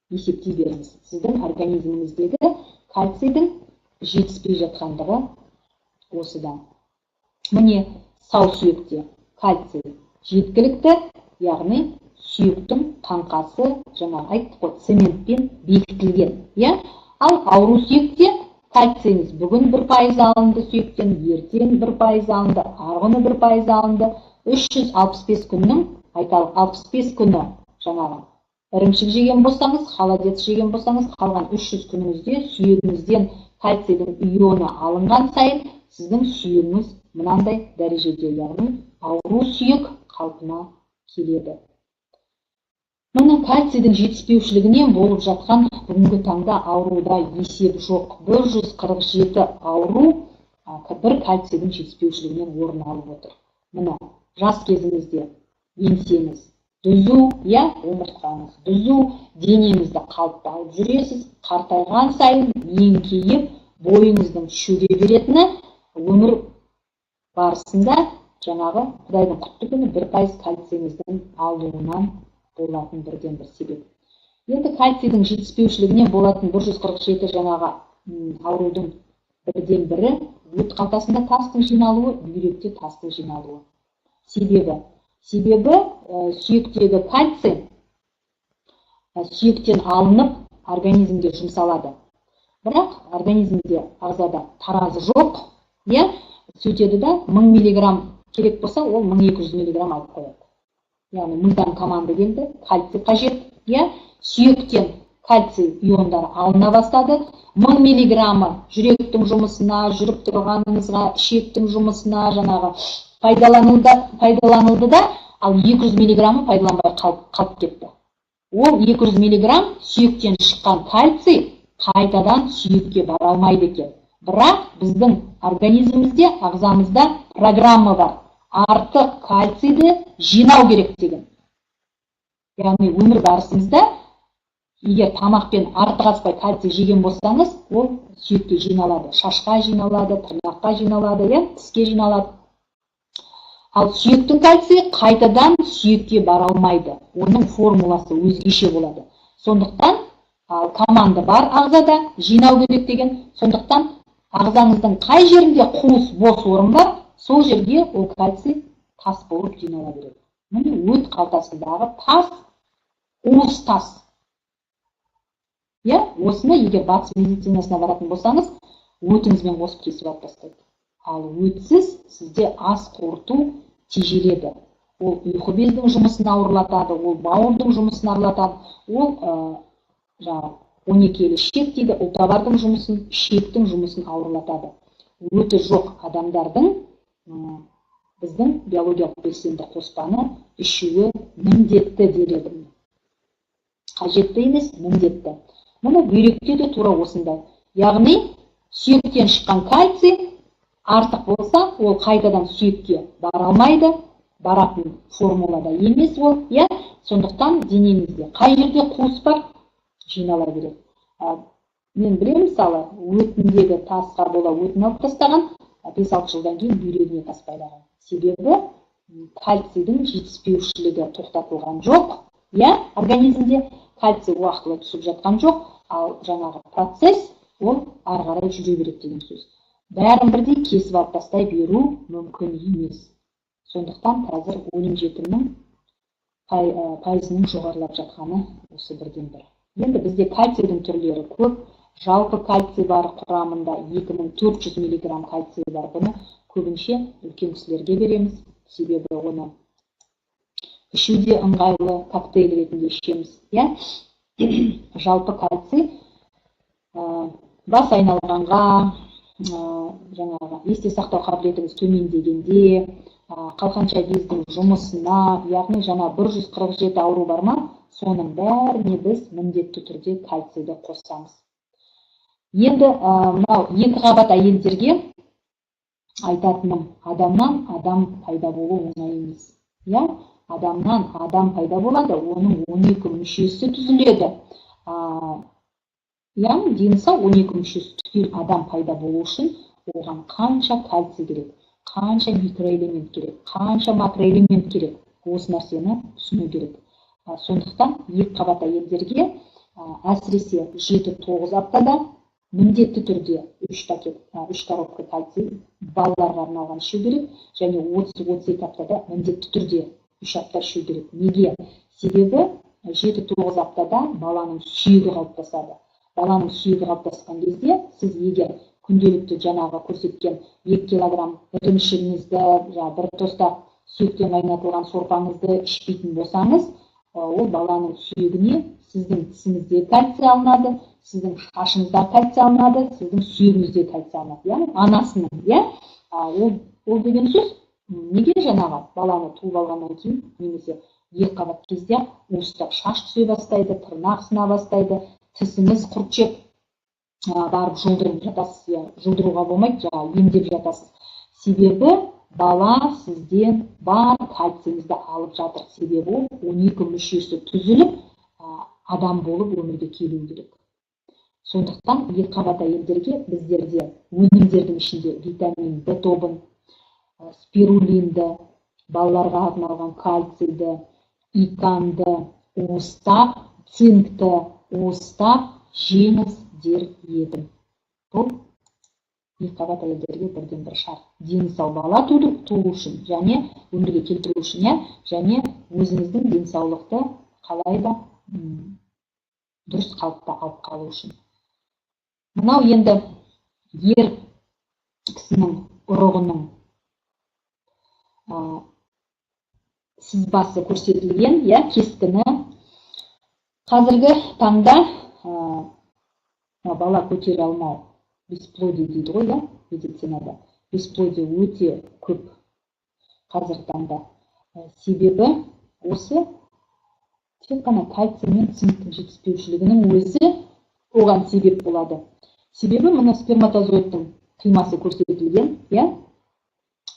Есептей беріңіз. Сіздің организміңіздегі кальцийдің жетіспей жатқандығы осыдан. Міне сау сүйекте кальций жеткілікті, яғни сүйектің қаңқасы жаңағы айттық қой, цементпен бекітілген. Ал ауру сүйекте кальцийіңіз бүгін 1% алынды сүйектен, ертең 1% алынды, арғыны 1% алынды, 365 күннің, айталық 65 күні жаңағы ірімшік жеген болсаңыз, холодец жеген болсаңыз, қалған 300 күніңізде сүйегіңізден кальцийдің ионы алынған сайын сіздің сүйегіңіз мынандай дәрежеде, яғни ауру сүйек қалпына келеді. Міне кальцийдің жетіспеушілігінен болып жатқан бүгінгі таңда ауруда есеп жоқ. 147 ауру бір кальцийдің жетіспеушілігінен орын алып отыр. Міне жас кезіңізде еңсеңіз түзу, омыртқаңыз түзу, денеңізді қалыпты алып жүресіз, қартайған сайын еңкейіп, бойыңыздың шөге беретіні өмір барысында жаңағы Құдайдың құтты күні 1% кальцийіңіздің алуынан болатын бірден бір себеп. Енді кальцийдің жетіспеушілігінен болатын 147 жаңағы аурудың бірден бірі өт қалтасында тастың жиналуы, бүйректе тастың жиналуы. Себебі Себебі сүйектегі кальций сүйектен алынып организмге жұмсалады. Бірақ организмде ағзада таразы жоқ, сөйтеді да 1000 миллиграмм керек болса, ол 1200 миллиграмм алып қояды. Яғни мыйдан команда келді, кальций қажет, сүйектен кальций иондары алына бастады. 1000 миллиграммы жүректің жұмысына, жүріп тұрғаныңызға, ішектің жұмысына жаңағы пайдаланылды да, ал 200 миллиграммы пайдаланбай қалып кетті. Ол 200 миллиграмм сүйектен шыққан кальций қайтадан сүйекке бара алмайды екен. Бірақ біздің организмімізде, ағзамызда программа бар. Артық кальцийді жинау керек деген. Яғни өмір барысымызда егер тамақпен артық аспай кальций жеген болсаңыз, ол сүйекке жиналады, шашқа жиналады, тырнаққа жиналады, тіске жиналады. Ал сүйектің кальцийі қайтадан сүйекке бара алмайды. Оның формуласы өзгеше болады. Сондықтан команда бар ағзада жинау керек деген. Сондықтан ағзаңыздың қай жерінде қуыс бос орын бар, сол жерге ол кальций тас болып жинала береді. Міне өт қалтасындағы тас, қуыс тас. Осыны егер батыс медицинасына баратын болсаңыз, өтіңізбен қосып кесіп алып тастайды. Ал өтсіз сізде ас қорыту тежеледі. Ол ұйқы бездің жұмысын ауырлатады, ол бауырдың жұмысын ауырлатады, ол 12 ішек дейді, ұлтабардың жұмысын, ішектің жұмысын ауырлатады. Өті жоқ адамдардың біздің биологиялық белсенді қоспаны ішуі міндетті дереді. Қажетті емес, міндетті. Мұны бүйректе де тура осындай. Яғни сүйектен шыққан кальций артық болса, ол қайтадан сүйекке бара алмайды, баратын формулада емес ол. Сондықтан денемізде қай жерде қуыс бар, жинала береді. Мен білемін, мысалы, өтіндегі тасқа бола өтін алып тастаған, 5-6 жылдан кейін бүйрегіне тас байлаған. Себебі кальцийдің жетіспеушілігі тоқтатылған жоқ, организмде кальций уақытылы түсіп жатқан жоқ, ал жаңағы процесс ол ары қарай жүре береді деген сөз. Бәрін бірдей кесіп алып тастай беру мүмкін емес. Сондықтан қазір өлім-жітімнің пайызының жоғарылап жатқаны осы бірден бір. Енді бізде кальцийдің түрлері көп. Жалпы кальций бар құрамында 2400 миллиграмм кальций бар. Бұны көбінше үлкен кісілерге береміз. Себебі оны ішуде ыңғайлы коктейль ретінде ішеміз. Жалпы кальций бас айналғанға, жаңағы есте сақтау қабілетіңіз төмендегенде, қалқанша бездің жұмысына, яғни жаңа 147 ауру бар ма, соның бәріне біз міндетті түрде кальцийді қосамыз. Енді мынау екі қабат әйелдерге айтатыным, адамнан адам пайда болу оңай емес. Адамнан адам пайда болады, оның 12 мүшесі түзіледі. Яғни дені сау 12 мүшесі түгел адам пайда болу үшін оған қанша кальций керек, қанша микроэлемент керек, қанша макроэлемент керек, осы нәрсені түсіну керек. Сондықтан екі қабат әйелдерге әсіресе 7-9 аптада міндетті түрде 3 коробка кальций балаларға арналған ішу керек, және 30-32 аптада міндетті түрде 3 апта ішу керек. Неге? Себебі 7-9 аптада баланың сүйегі қалыптасады. Баланың сүйегі қалыптасқан кезде сіз егер күнделікті жаңағы көрсеткен 2 килограмм ірімшігіңізді, бір тостақ сүйектен қайнатылған сорпаңызды ішпейтін болсаңыз, ол баланың сүйегіне сіздің тісіңізде кальций алынады, сіздің шашыңызда кальций алынады, сіздің сүйегіңізде кальций алынады. Яғни анасының, ол деген сөз, неге жаңағы баланы туып алғаннан кейін, немесе 2 қабат кезде уыстап шаш түсе бастайды, тырнақ сына бастайды, тісіңіз құрт жеп барып жұлдырып жатасыз, жұлдыруға болмайды, емдеп жатасыз. Себебі бала сізден бар кальцийіңізді алып жатыр. Себебі ол 12 мүшесі түзіліп, адам болып өмірге келу керек. Сондықтан екі қабат әйелдерге біздерде өнімдердің ішінде витамин В тобын, спирулинді, балаларға арналған кальцийді, иканды уыстап, цинкті уыстап жеңіз дер едім. Бұл екі қабат әйелдерге бірден бір шарт. дені сау бала туу үшін және өмірге келтіру үшін, және өзіңіздің денсаулықты қалай да дұрыс қалыпта алып қалу үшін. Мынау енді ер кісінің ұрығының сызбасы көрсетілген, кескіні. Қазіргі таңда бала көтере алмау, бесплодие дейді ғой, медицинада. Бесплодие өте көп қазіргі таңда. Себебі осы тек қана кальций мен цинктің жетіспеушілігінің өзі оған себеп болады. Себебі мына сперматозоидтың қимасы көрсетілген,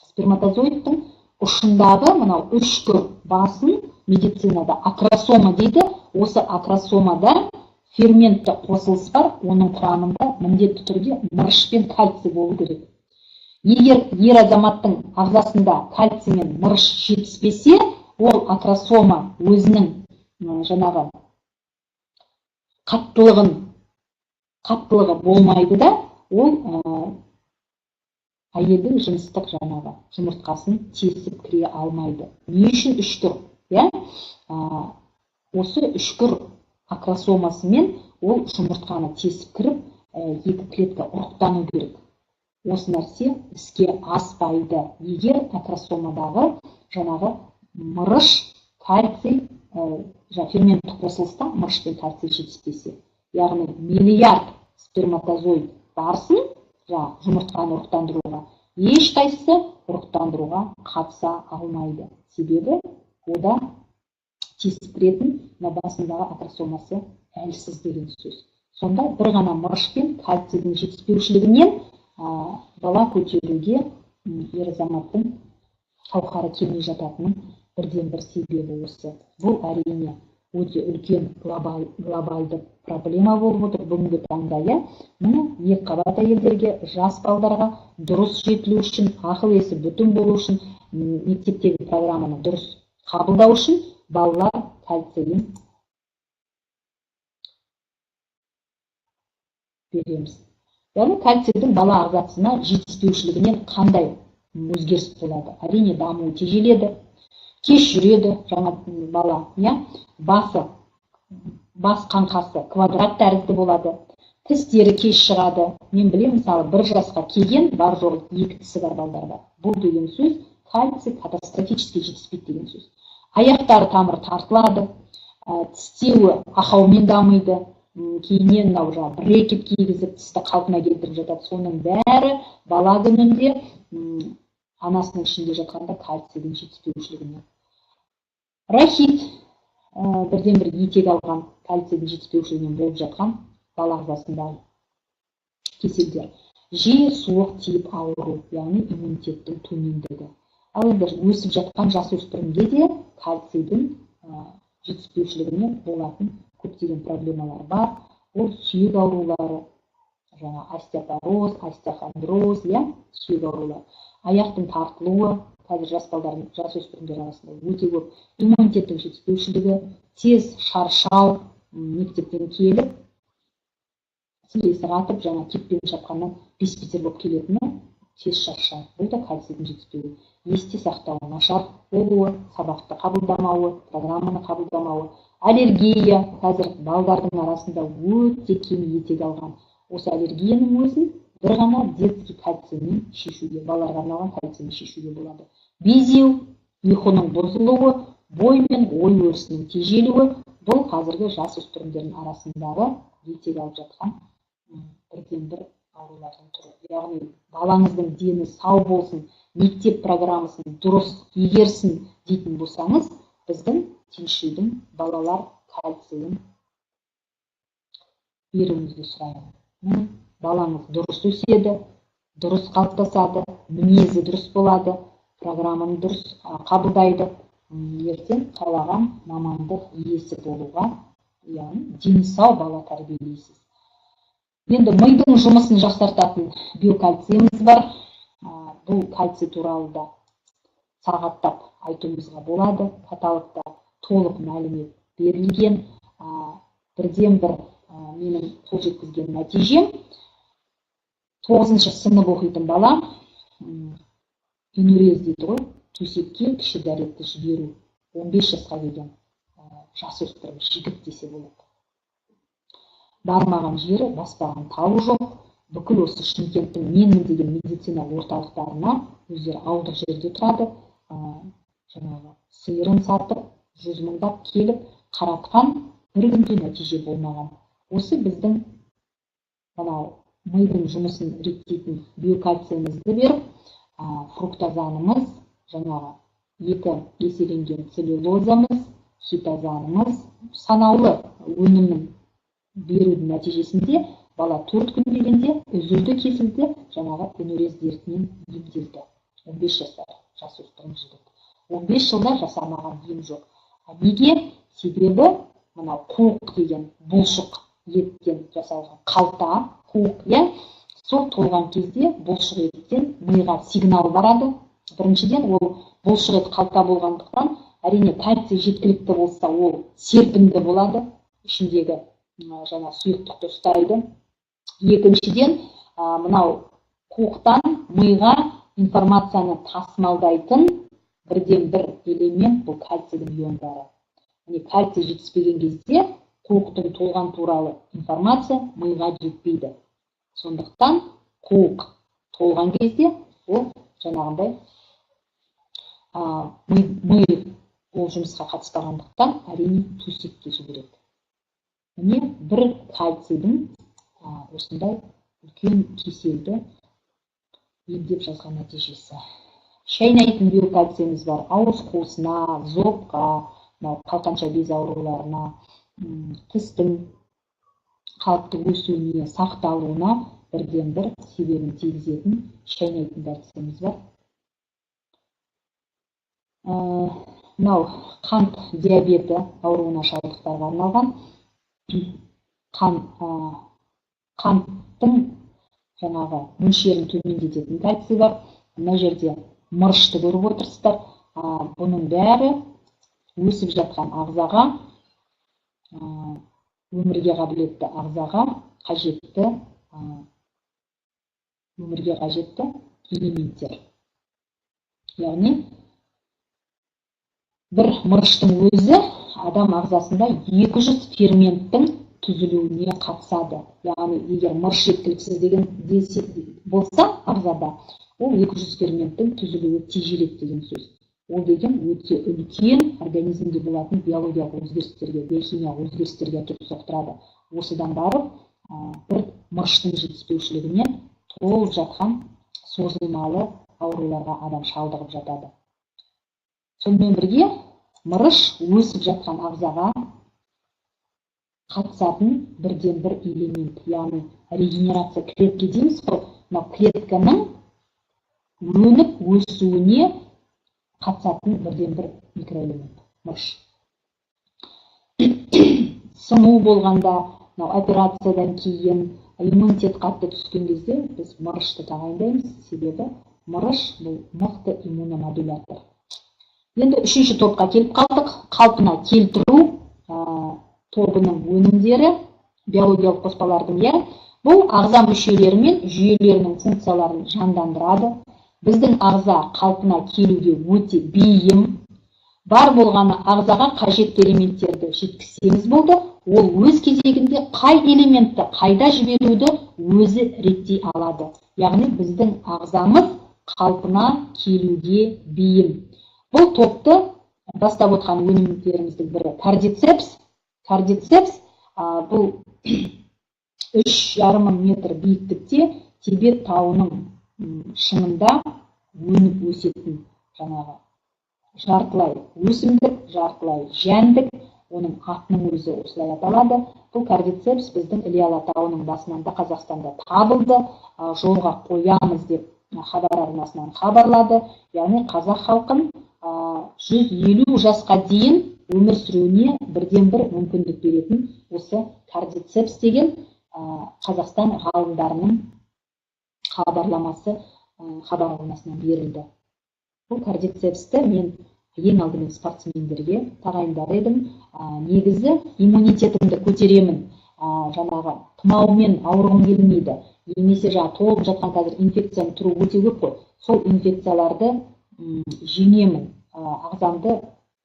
сперматозоидтың ұшындағы мынау үшкір басын медицинада акросома дейді. Осы акросомада ферментті қосылыс бар, оның құрамында міндетті түрде мырыш пен кальций болу керек. Егер ер азаматтың ағзасында кальций мен мырыш жетіспесе, ол акросома өзінің жаңағы қаттылығы болмайды да, ол әйелдің жыныстық жаңағы жұмыртқасын тесіп кіре алмайды. Не үшін үшкір? Осы үшкір акросомасымен ол жұмыртқаны тесіп кіріп, екі клетка ұрықтану керек. Осы нәрсе іске аспайды. Егер акросомадағы жаңағы мырыш, кальций, ферментті қосылыста мырыш пен кальций жетіспесе, яғни миллиард сперматозоид барсын жұмыртқаны ұрықтандыруға, ешқайсысы ұрықтандыруға қатыса алмайды. Себебі ода тесіп кіретін басындағы акросомасы әлсіз деген сөз. Сонда бір ғана мырыш пен кальцийдің жетіспеушілігінен бала көтеруге ер азаматтың қауқары келмей жататынын бірден бір себебі осы. Бұл әрине өте үлкен глобалды проблема болып отыр бүгінгі таңда. Мұны екі қабат әйелдерге, жас балдарға дұрыс жетілу үшін, ақыл есі бүтін болу үшін, мектептегі программаны дұрыс қабылдау үшін балалар кальцийін береміз. Яғни кальцийдің бала ағзасына жетіспеушілігінен қандай өзгеріс болады? Әрине дамуы тежеледі, кеш жүреді, жаңа бала, бас қаңқасы квадрат тәрізді болады, тістері кеш шығады. Мен білем, мысалы, 1 жасқа келген бар жоғы 2 тісі бар балдарда. Бұл деген сөз кальций катастрофически жетіспейді деген сөз. Аяқтары тамыр тартылады, тістеуі ақаумен дамиды, кейіннен брекет кигізіп тісті қалпына келтіріп жатады. Соның бәрі бала күнінде анасының ішінде жатқанда кальцийдің жетіспеушілігінен. Рахит бірден бір етек алған кальцийдің жетіспеушілігінен болып жатқан бала ағзасындағы кеселдер. Жиі суық тиіп ауыру, яғни иммунитеттің төмендігі. Ал енді өсіп жатқан жасөспірімге де кальцийдің жетіспеушілігінен болатын көптеген проблемалар бар. Ол сүйек аурулары, жаңа остеопороз, остеохондроз, сүйек аурулары, аяқтың тартылуы, қазір жас балдардың, жасөспірімдер арасында өте көп, иммунитеттің жетіспеушілігі, тез шаршау, мектептен келіп, сілесі қатып, жаңа кеппен шапқаннан бес-бетер болып келетіні, тез шаршау. Бұл да кальцийдің жетіспеуі. Есте сақтауы нашар болуы, сабақты қабылдамауы, программаны қабылдамауы, аллергия, қазір балдардың арасында өте кең етек алған. Осы аллергияның өзін бір ғана детский кальциймен шешуге, балаларға арналған кальциймен шешуге болады. Безеу, ұйқының бұзылуы, бой мен ой өрісінің тежелуі, бұл қазіргі жасөспірімдердің арасындағы етек алып жатқан бірден бір аурулардың түрі. Яғни балаңыздың дені сау болсын, мектеп программасын дұрыс игерсін дейтін болсаңыз, біздің тиншілдің балалар кальцийін беруіңізді сұраймын. Балаңыз дұрыс өседі, дұрыс қалыптасады, мінезі дұрыс болады, программаны дұрыс қабылдайды. Ертең қалаған мамандық иесі болуға, яғни дені сау бала тәрбиелейсіз. Енді мидың жұмысын жақсартатын биокальцийіміз бар. Бұл кальций туралы да сағаттап айтуымызға болады. Каталогта толық мәлімет берілген. Бірден бір менің қол жеткізген нәтижем, 9-шы сынып оқитын бала үнерез дейді ғой, төсекке кіші дәретті жіберу. 15 жасқа келген жасөспірім жігіт десе болады. Бармаған жері, баспаған тауы жоқ. Бүкіл осы Шымкенттің менмін деген медициналық орталықтарына өздері ауылдық жерде тұрады. Жаңағы сиырын сатып, 100 мыңдап келіп, қаратқан бір күнде нәтиже болмаған. Осы біздің мидың жұмысын реттейтін биокальцийімізді беріп, фруктозанымыз, жаңағы 2 еселенген целлюлозамыз, хитозанымыз санаулы өнімнің берудің нәтижесінде бала 4 күн дегенде үзілді кесілді жаңағы үнерез дертінен емделді. 15 жасар жасөспірім жігіт. 15 жылда жасамаған ем жоқ. Неге? Себебі мынау қуық деген бұлшық еттен жасалған қалта, қуық, сол толған кезде бұлшық еттен миға сигнал барады. Біріншіден ол бұлшық ет қалта болғандықтан, әрине кальций жеткілікті болса, ол серпінді болады, ішіндегі жаңа сұйықтықты ұстайды. Екіншіден, мынау қуықтан миға информацияны тасымалдайтын бірден бір элемент бұл кальцийдің иондары. Кальций жетіспеген кезде қуықтың толған туралы информация миға жетпейді. Сондықтан қуық толған кезде ол жаңағындай ми ол жұмысқа қатыспағандықтан әрине төсекке жібереді. Міне бір кальцийдің осындай үлкен кеселді емдеп жазған нәтижесі. Шайнайтын биокальцийіміз бар, ауыз қуысына, зобқа, қалқанша без ауруларына, тістің қалыпты өсуіне, сақталуына бірден бір себебін тигізетін шайнайтын кальцийіміз бар. Мынау қант диабеті ауруына шалдықтарға арналған қанттың жаңағы мөлшерін төмендететін кальций бар. Мына жерде мырышты көріп отырсыздар. Бұның бәрі өсіп жатқан ағзаға, өмірге қабілетті ағзаға қажетті элементтер. Яғни бір мырыштың өзі адам ағзасында 200 ферменттің түзілуіне қатысады. Яғни егер мырыш жеткіліксіз деген болса ағзада, ол 200 ферменттің түзілуі тежеледі деген сөз. Ол деген өте үлкен организмде болатын биологиялық өзгерістерге, биохимиялық өзгерістерге әкеліп соқтырады. Осыдан барып, бір мырыштың жетіспеушілігінен толып жатқан созылмалы ауруларға адам шалдығып жатады. Сонымен бірге мырыш өсіп жатқан ағзаға қатысатын бірден бір элемент, яғни регенерация клетка дейміз ғой, клетканың өніп өсуіне қатысатын бірден бір микроэлемент мырыш. Сыну болғанда, операциядан кейін иммунитет қатты түскен кезде біз мырышты тағайындаймыз, себебі мырыш бұл мықты иммуномодулятор. Енді үшінші топқа келіп қалдық. Қалпына келтіру тобының өнімдері, биологиялық қоспалардың. Бұл ағза мүшелері мен жүйелерінің функцияларын жандандырады. Біздің ағза қалпына келуге өте бейім. Бар болғаны ағзаға қажетті элементтерді жеткізсеңіз болды, ол өз кезегінде қай элементті қайда жіберуді өзі реттей алады. Яғни біздің ағзамыз қалпына келуге бейім. Бұл топты бастап отқан өнімдеріміздің бірі кардицепс. Кардицепс бұл 3,5 метр биіктікте Тибет тауының шыңында өніп өсетін жаңағы жартылай өсімдік, жартылай жәндік, оның атының өзі осылай аталады. Бұл кардицепс біздің Іле Алатауының басынан да Қазақстанда табылды, жолға қоямыз деп хабар арнасынан хабарлады. Яғни қазақ халқын 150 жасқа дейін өмір сүруіне бірден бір мүмкіндік беретін осы кардицепс деген Қазақстан ғалымдарының хабарламасы хабар арнасынан берілді. Бұл кардицепсті мен ең алдымен спортсмендерге тағайындап едім. Негізі иммунитетімді көтеремін, жаңағы тұмаумен ауырғым келмейді, немесе жаңа толып жатқан қазір инфекцияның түрі өте көп қой. Сол инфекцияларды жеңемін, ағзамды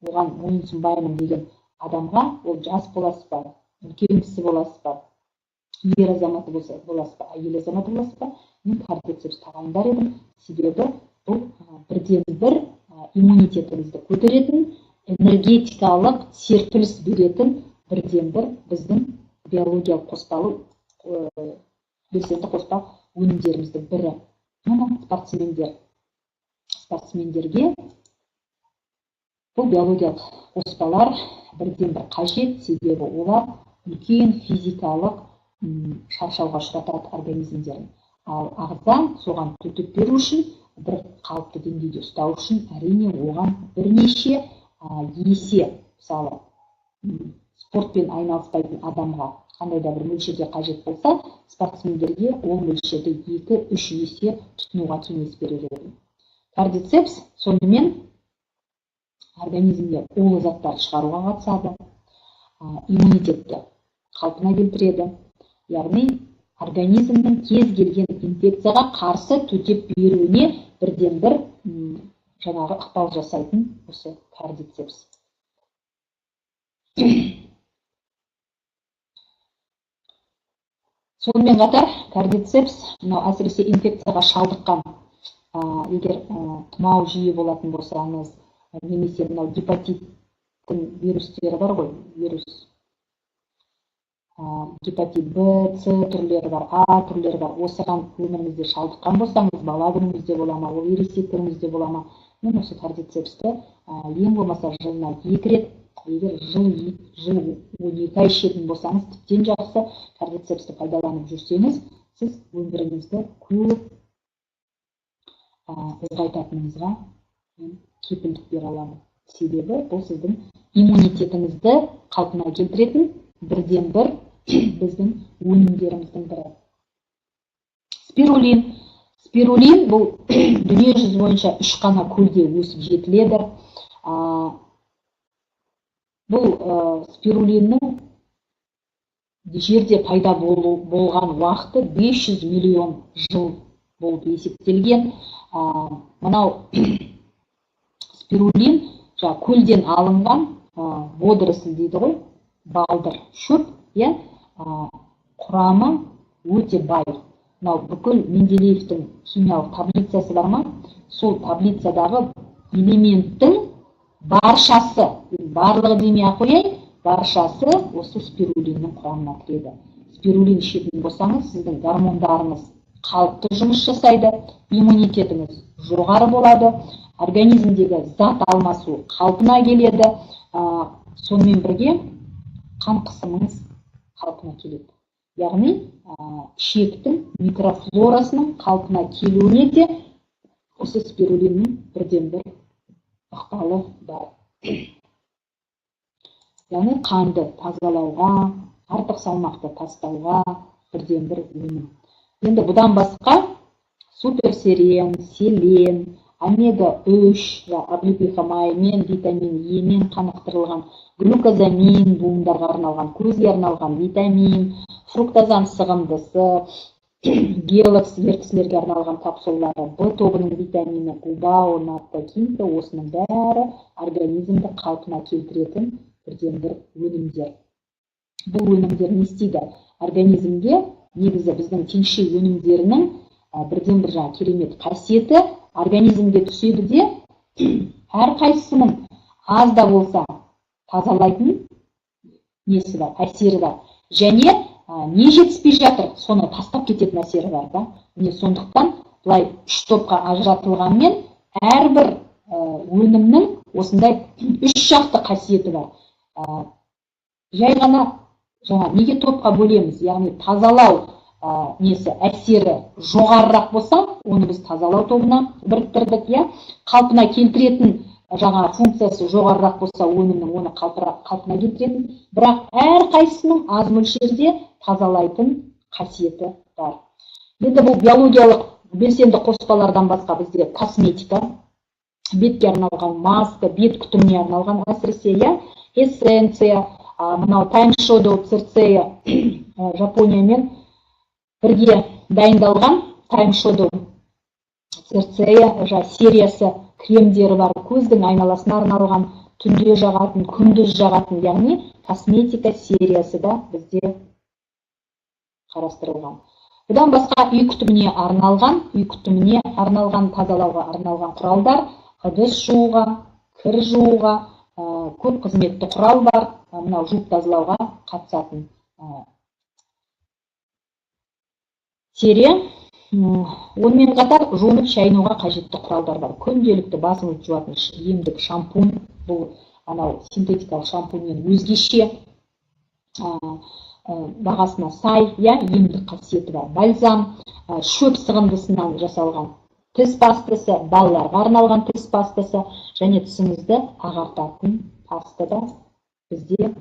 оған мойынсұнбаймын деген адамға, ол жас боласыз ба, үлкен кісі боласыз ба, ер азаматы боласыз ба, әйел азаматы боласыз ба, мен кардицепс тағайындар едім. Себебі бұл бірден бір иммунитетімізді көтеретін, энергетикалық серпіліс беретін бірден бір біздің биологиялық қоспалы белсенді қоспа өнімдеріміздің бірі. Спортсмендерге бұл биологиялық қоспалар бірден бір қажет, себебі олар үлкен физикалық шаршауға ұшыратады организмдерін. Ал ағза соған төтеп беру үшін, бір қалыпты деңгейде ұстау үшін, әрине оған бірнеше есе, мысалы, спортпен айналыспайтын адамға қандай да бір мөлшерде қажет болса, спортсмендерге ол мөлшерде 2-3 есе тұтынуға кеңес берер едім. Кардицепс сонымен организмге улы заттар шығаруға қатысады, иммунитетті қалпына келтіреді. Яғни организмнің кез келген инфекцияға қарсы төтеп беруіне бірден бір жаңағы ықпал жасайтын осы кардицепс. Сонымен қатар кардицепс, әсіресе инфекцияға шалдыққан, егер тұмау жиі болатын болсаңыз, немесе гепатиттің вирустері бар ғой, гепатит Б, С түрлері бар, А түрлері бар. Осыған өміріңізде шалдыққан болсаңыз, бала күніңізде бола ма, ол ересек күніңізде бола ма, мен осы кардицепсті ең болмаса жылына 2 рет, егер жыл 12 ай ішетін болсаңыз, тіптен жақсы. Кардицепсті пайдаланып жүрсеңіз, сіз өміріңізді көп ұлғайтатыныңызға кепілдік бере аламын. Себебі бұл сіздің иммунитетіңізді қалпына келтіретін бірден бір біздің өнімдеріміздің бірі. Спирулин бұл дүние жүзі бойынша 3 қана көлде өсіп жетіледі. Бұл спирулиннің жерде пайда болған уақыты 500 миллион жыл болып есептелген. Мынау спирулин көлден алынған водоросль дейді ғой, балдыр шөп, құрамы өте бай. Бүкіл Менделеевтің химиялық таблицасы бар ма? Сол таблицадағы элементтің баршасы, барлығы демей қояйын, баршасы осы спирулиннің құрамына кіреді. Спирулин ішетін болсаңыз, сіздің гормондарыңыз қалыпты жұмыс жасайды, иммунитетіңіз жоғары болады, организмдегі зат алмасу қалпына келеді, сонымен бірге қан қысымыңыз қалпына келеді. Яғни ішектің микрофлорасының қалпына келуіне де осы спирулиннің бірден бір ықпалы бар. Яғни қанды тазалауға, артық салмақты тастауға бірден бір өнім. Енді бұдан басқа суперсерен, селен, омега-3, облепихамаймен, витамин Е-мен қанықтырылған, глюкозамин буындарға арналған, көзге арналған витамин, фруктозан сығындысы, гелокс ертісілерге арналған капсулалары, Б тобының витамині, губао, наптокинка, осының бәрі организмді қалпына келтіретін бірден бір өнімдер. Бұл өнімдер не істейді? Организмге негізі біздің теңші өнімдерінің бірден бір керемет қасиеті организмге түседі де, әрқайсысының аз да болса тазалайтын несі бар, әсері бар. Және не жетіспей жатыр, соны тастап кететін әсері бар да. Сондықтан бұлай 3 топқа ажыратылғанмен әрбір өнімнің осындай 3 жақты қасиеті бар. Жай ғана неге топқа бөлеміз? Яғни тазалау әсері жоғарырақ болса, оны біз тазалау тобына біріктірдік. Қалпына келтіретін функциясы жоғарырақ болса, өнімнің оны қалпына келтіретін. Бірақ әрқайсысының аз мөлшерде тазалайтын қасиеті бар. Енді бұл биологиялық белсенді қоспалардан басқа бізде косметика, бетке арналған маска, бет күтіміне арналған әсіресе эссенция, мынау тайм шодо цирцея Жапониямен бірге дайындалған Time Shadow Cercea сериясы кремдері бар, көздің айналасына арналған, түнде жағатын, күндіз жағатын, яғни косметика сериясы да бізде қарастырылған. Бұдан басқа үй күтіміне арналған, тазалауға арналған құралдар, ыдыс жууға, кір жууға, көп қызметті құрал бар, мынау жуып тазалауға қатысатын серия. Онымен қатар жуынып шайынуға қажетті құралдар бар. Күнделікті басыңызды жуатын емдік шампунь, бұл анау синтетикалық шампуньнен өзгеше, бағасына сай, емдік қасиеті бар. Бальзам, шөп сығындысынан жасалған тіс пастасы, балаларға арналған тіс пастасы және тісіңізді ағартатын паста да бізде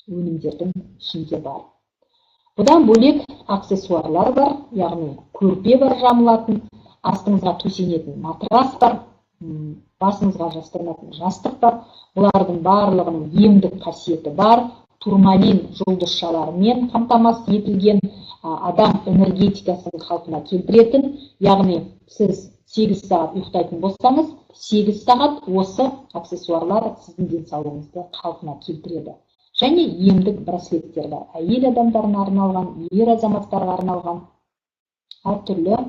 өнімдердің ішінде бар. Бұдан бөлек аксессуарлар бар, яғни көрпе бар жамылатын, астыңызға төсенетін матрас бар, басыңызға жастыратын жастық бар. Бұлардың барлығының емдік қасиеті бар. Турмалин жұлдызшаларымен қамтамасыз етілген, адам энергетикасын қалпына келтіретін, яғни сіз 8 сағат ұйықтайтын болсаңыз, 8 сағат осы аксессуарлар сіздің денсаулығыңызды қалпына келтіреді. Және емдік браслеттер бар. Әйел адамдарына арналған, ер азаматтарға арналған, әртүрлі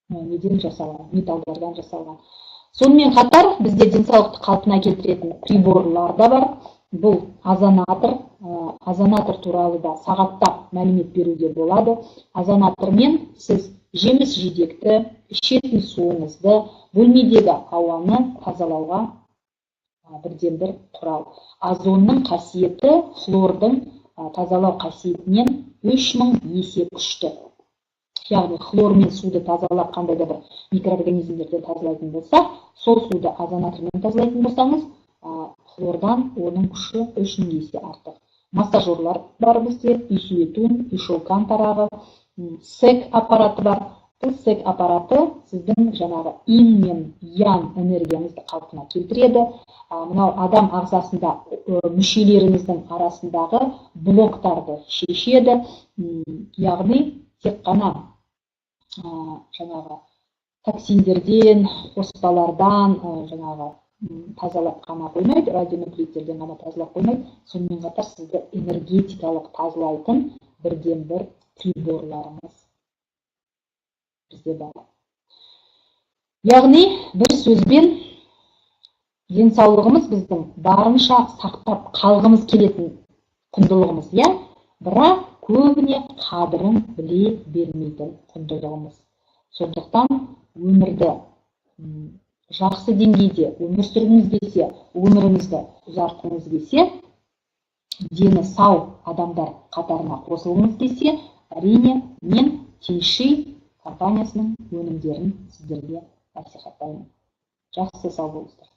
неден жасалған, металдардан жасалған. Сонымен қатар бізде денсаулықты қалпына келтіретін приборлар да бар. Бұл озонатор, озонатор туралы да сағаттап мәлімет беруге болады. Озонатормен сіз жеміс жидекті, ішетін суыңызды, бөлмедегі ауаны тазалауға бірден бір құрал. Озонның қасиеті хлордың тазалау қасиетінен 3000 есе күшті. Яғни хлормен суды тазалап қандай да бір микроорганизмдерден тазалайтын болсақ, сол суды озонатормен тазалайтын болсаңыз, хлордан оның күші 3000 есе артық. Массажерлар бар бізде, үй сүйетін, үй шолқан тарағы, сек аппараты бар. Бұл сек аппараты сіздің жаңағы инь мен ян энергияңызды қалпына келтіреді. Мынау адам ағзасында мүшелеріңіздің арасындағы блоктарды шешеді. Яғни тек қана жаңағы токсиндерден, қоспалардан жаңағы тазалап қана қоймайды, радионуклидтерден ғана тазалап қоймайды, сонымен қатар сізді энергетикалық тазалайтын бірден бір приборларымыз бізде бар. Яғни бір сөзбен денсаулығымыз біздің барынша сақтап қалғымыз келетін құндылығымыз, бірақ көбіне қадірін біле бермейтін құндылығымыз. Сондықтан өмірді жақсы деңгейде өмір сүргіңіз келсе, өміріңізді ұзартқыңыз келсе, дені сау адамдар қатарына қосылғыңыз келсе, әрине мен Тиньши компаниясының өнімдерін сіздерге насихаттаймын. Жақсы сау болыңыздар.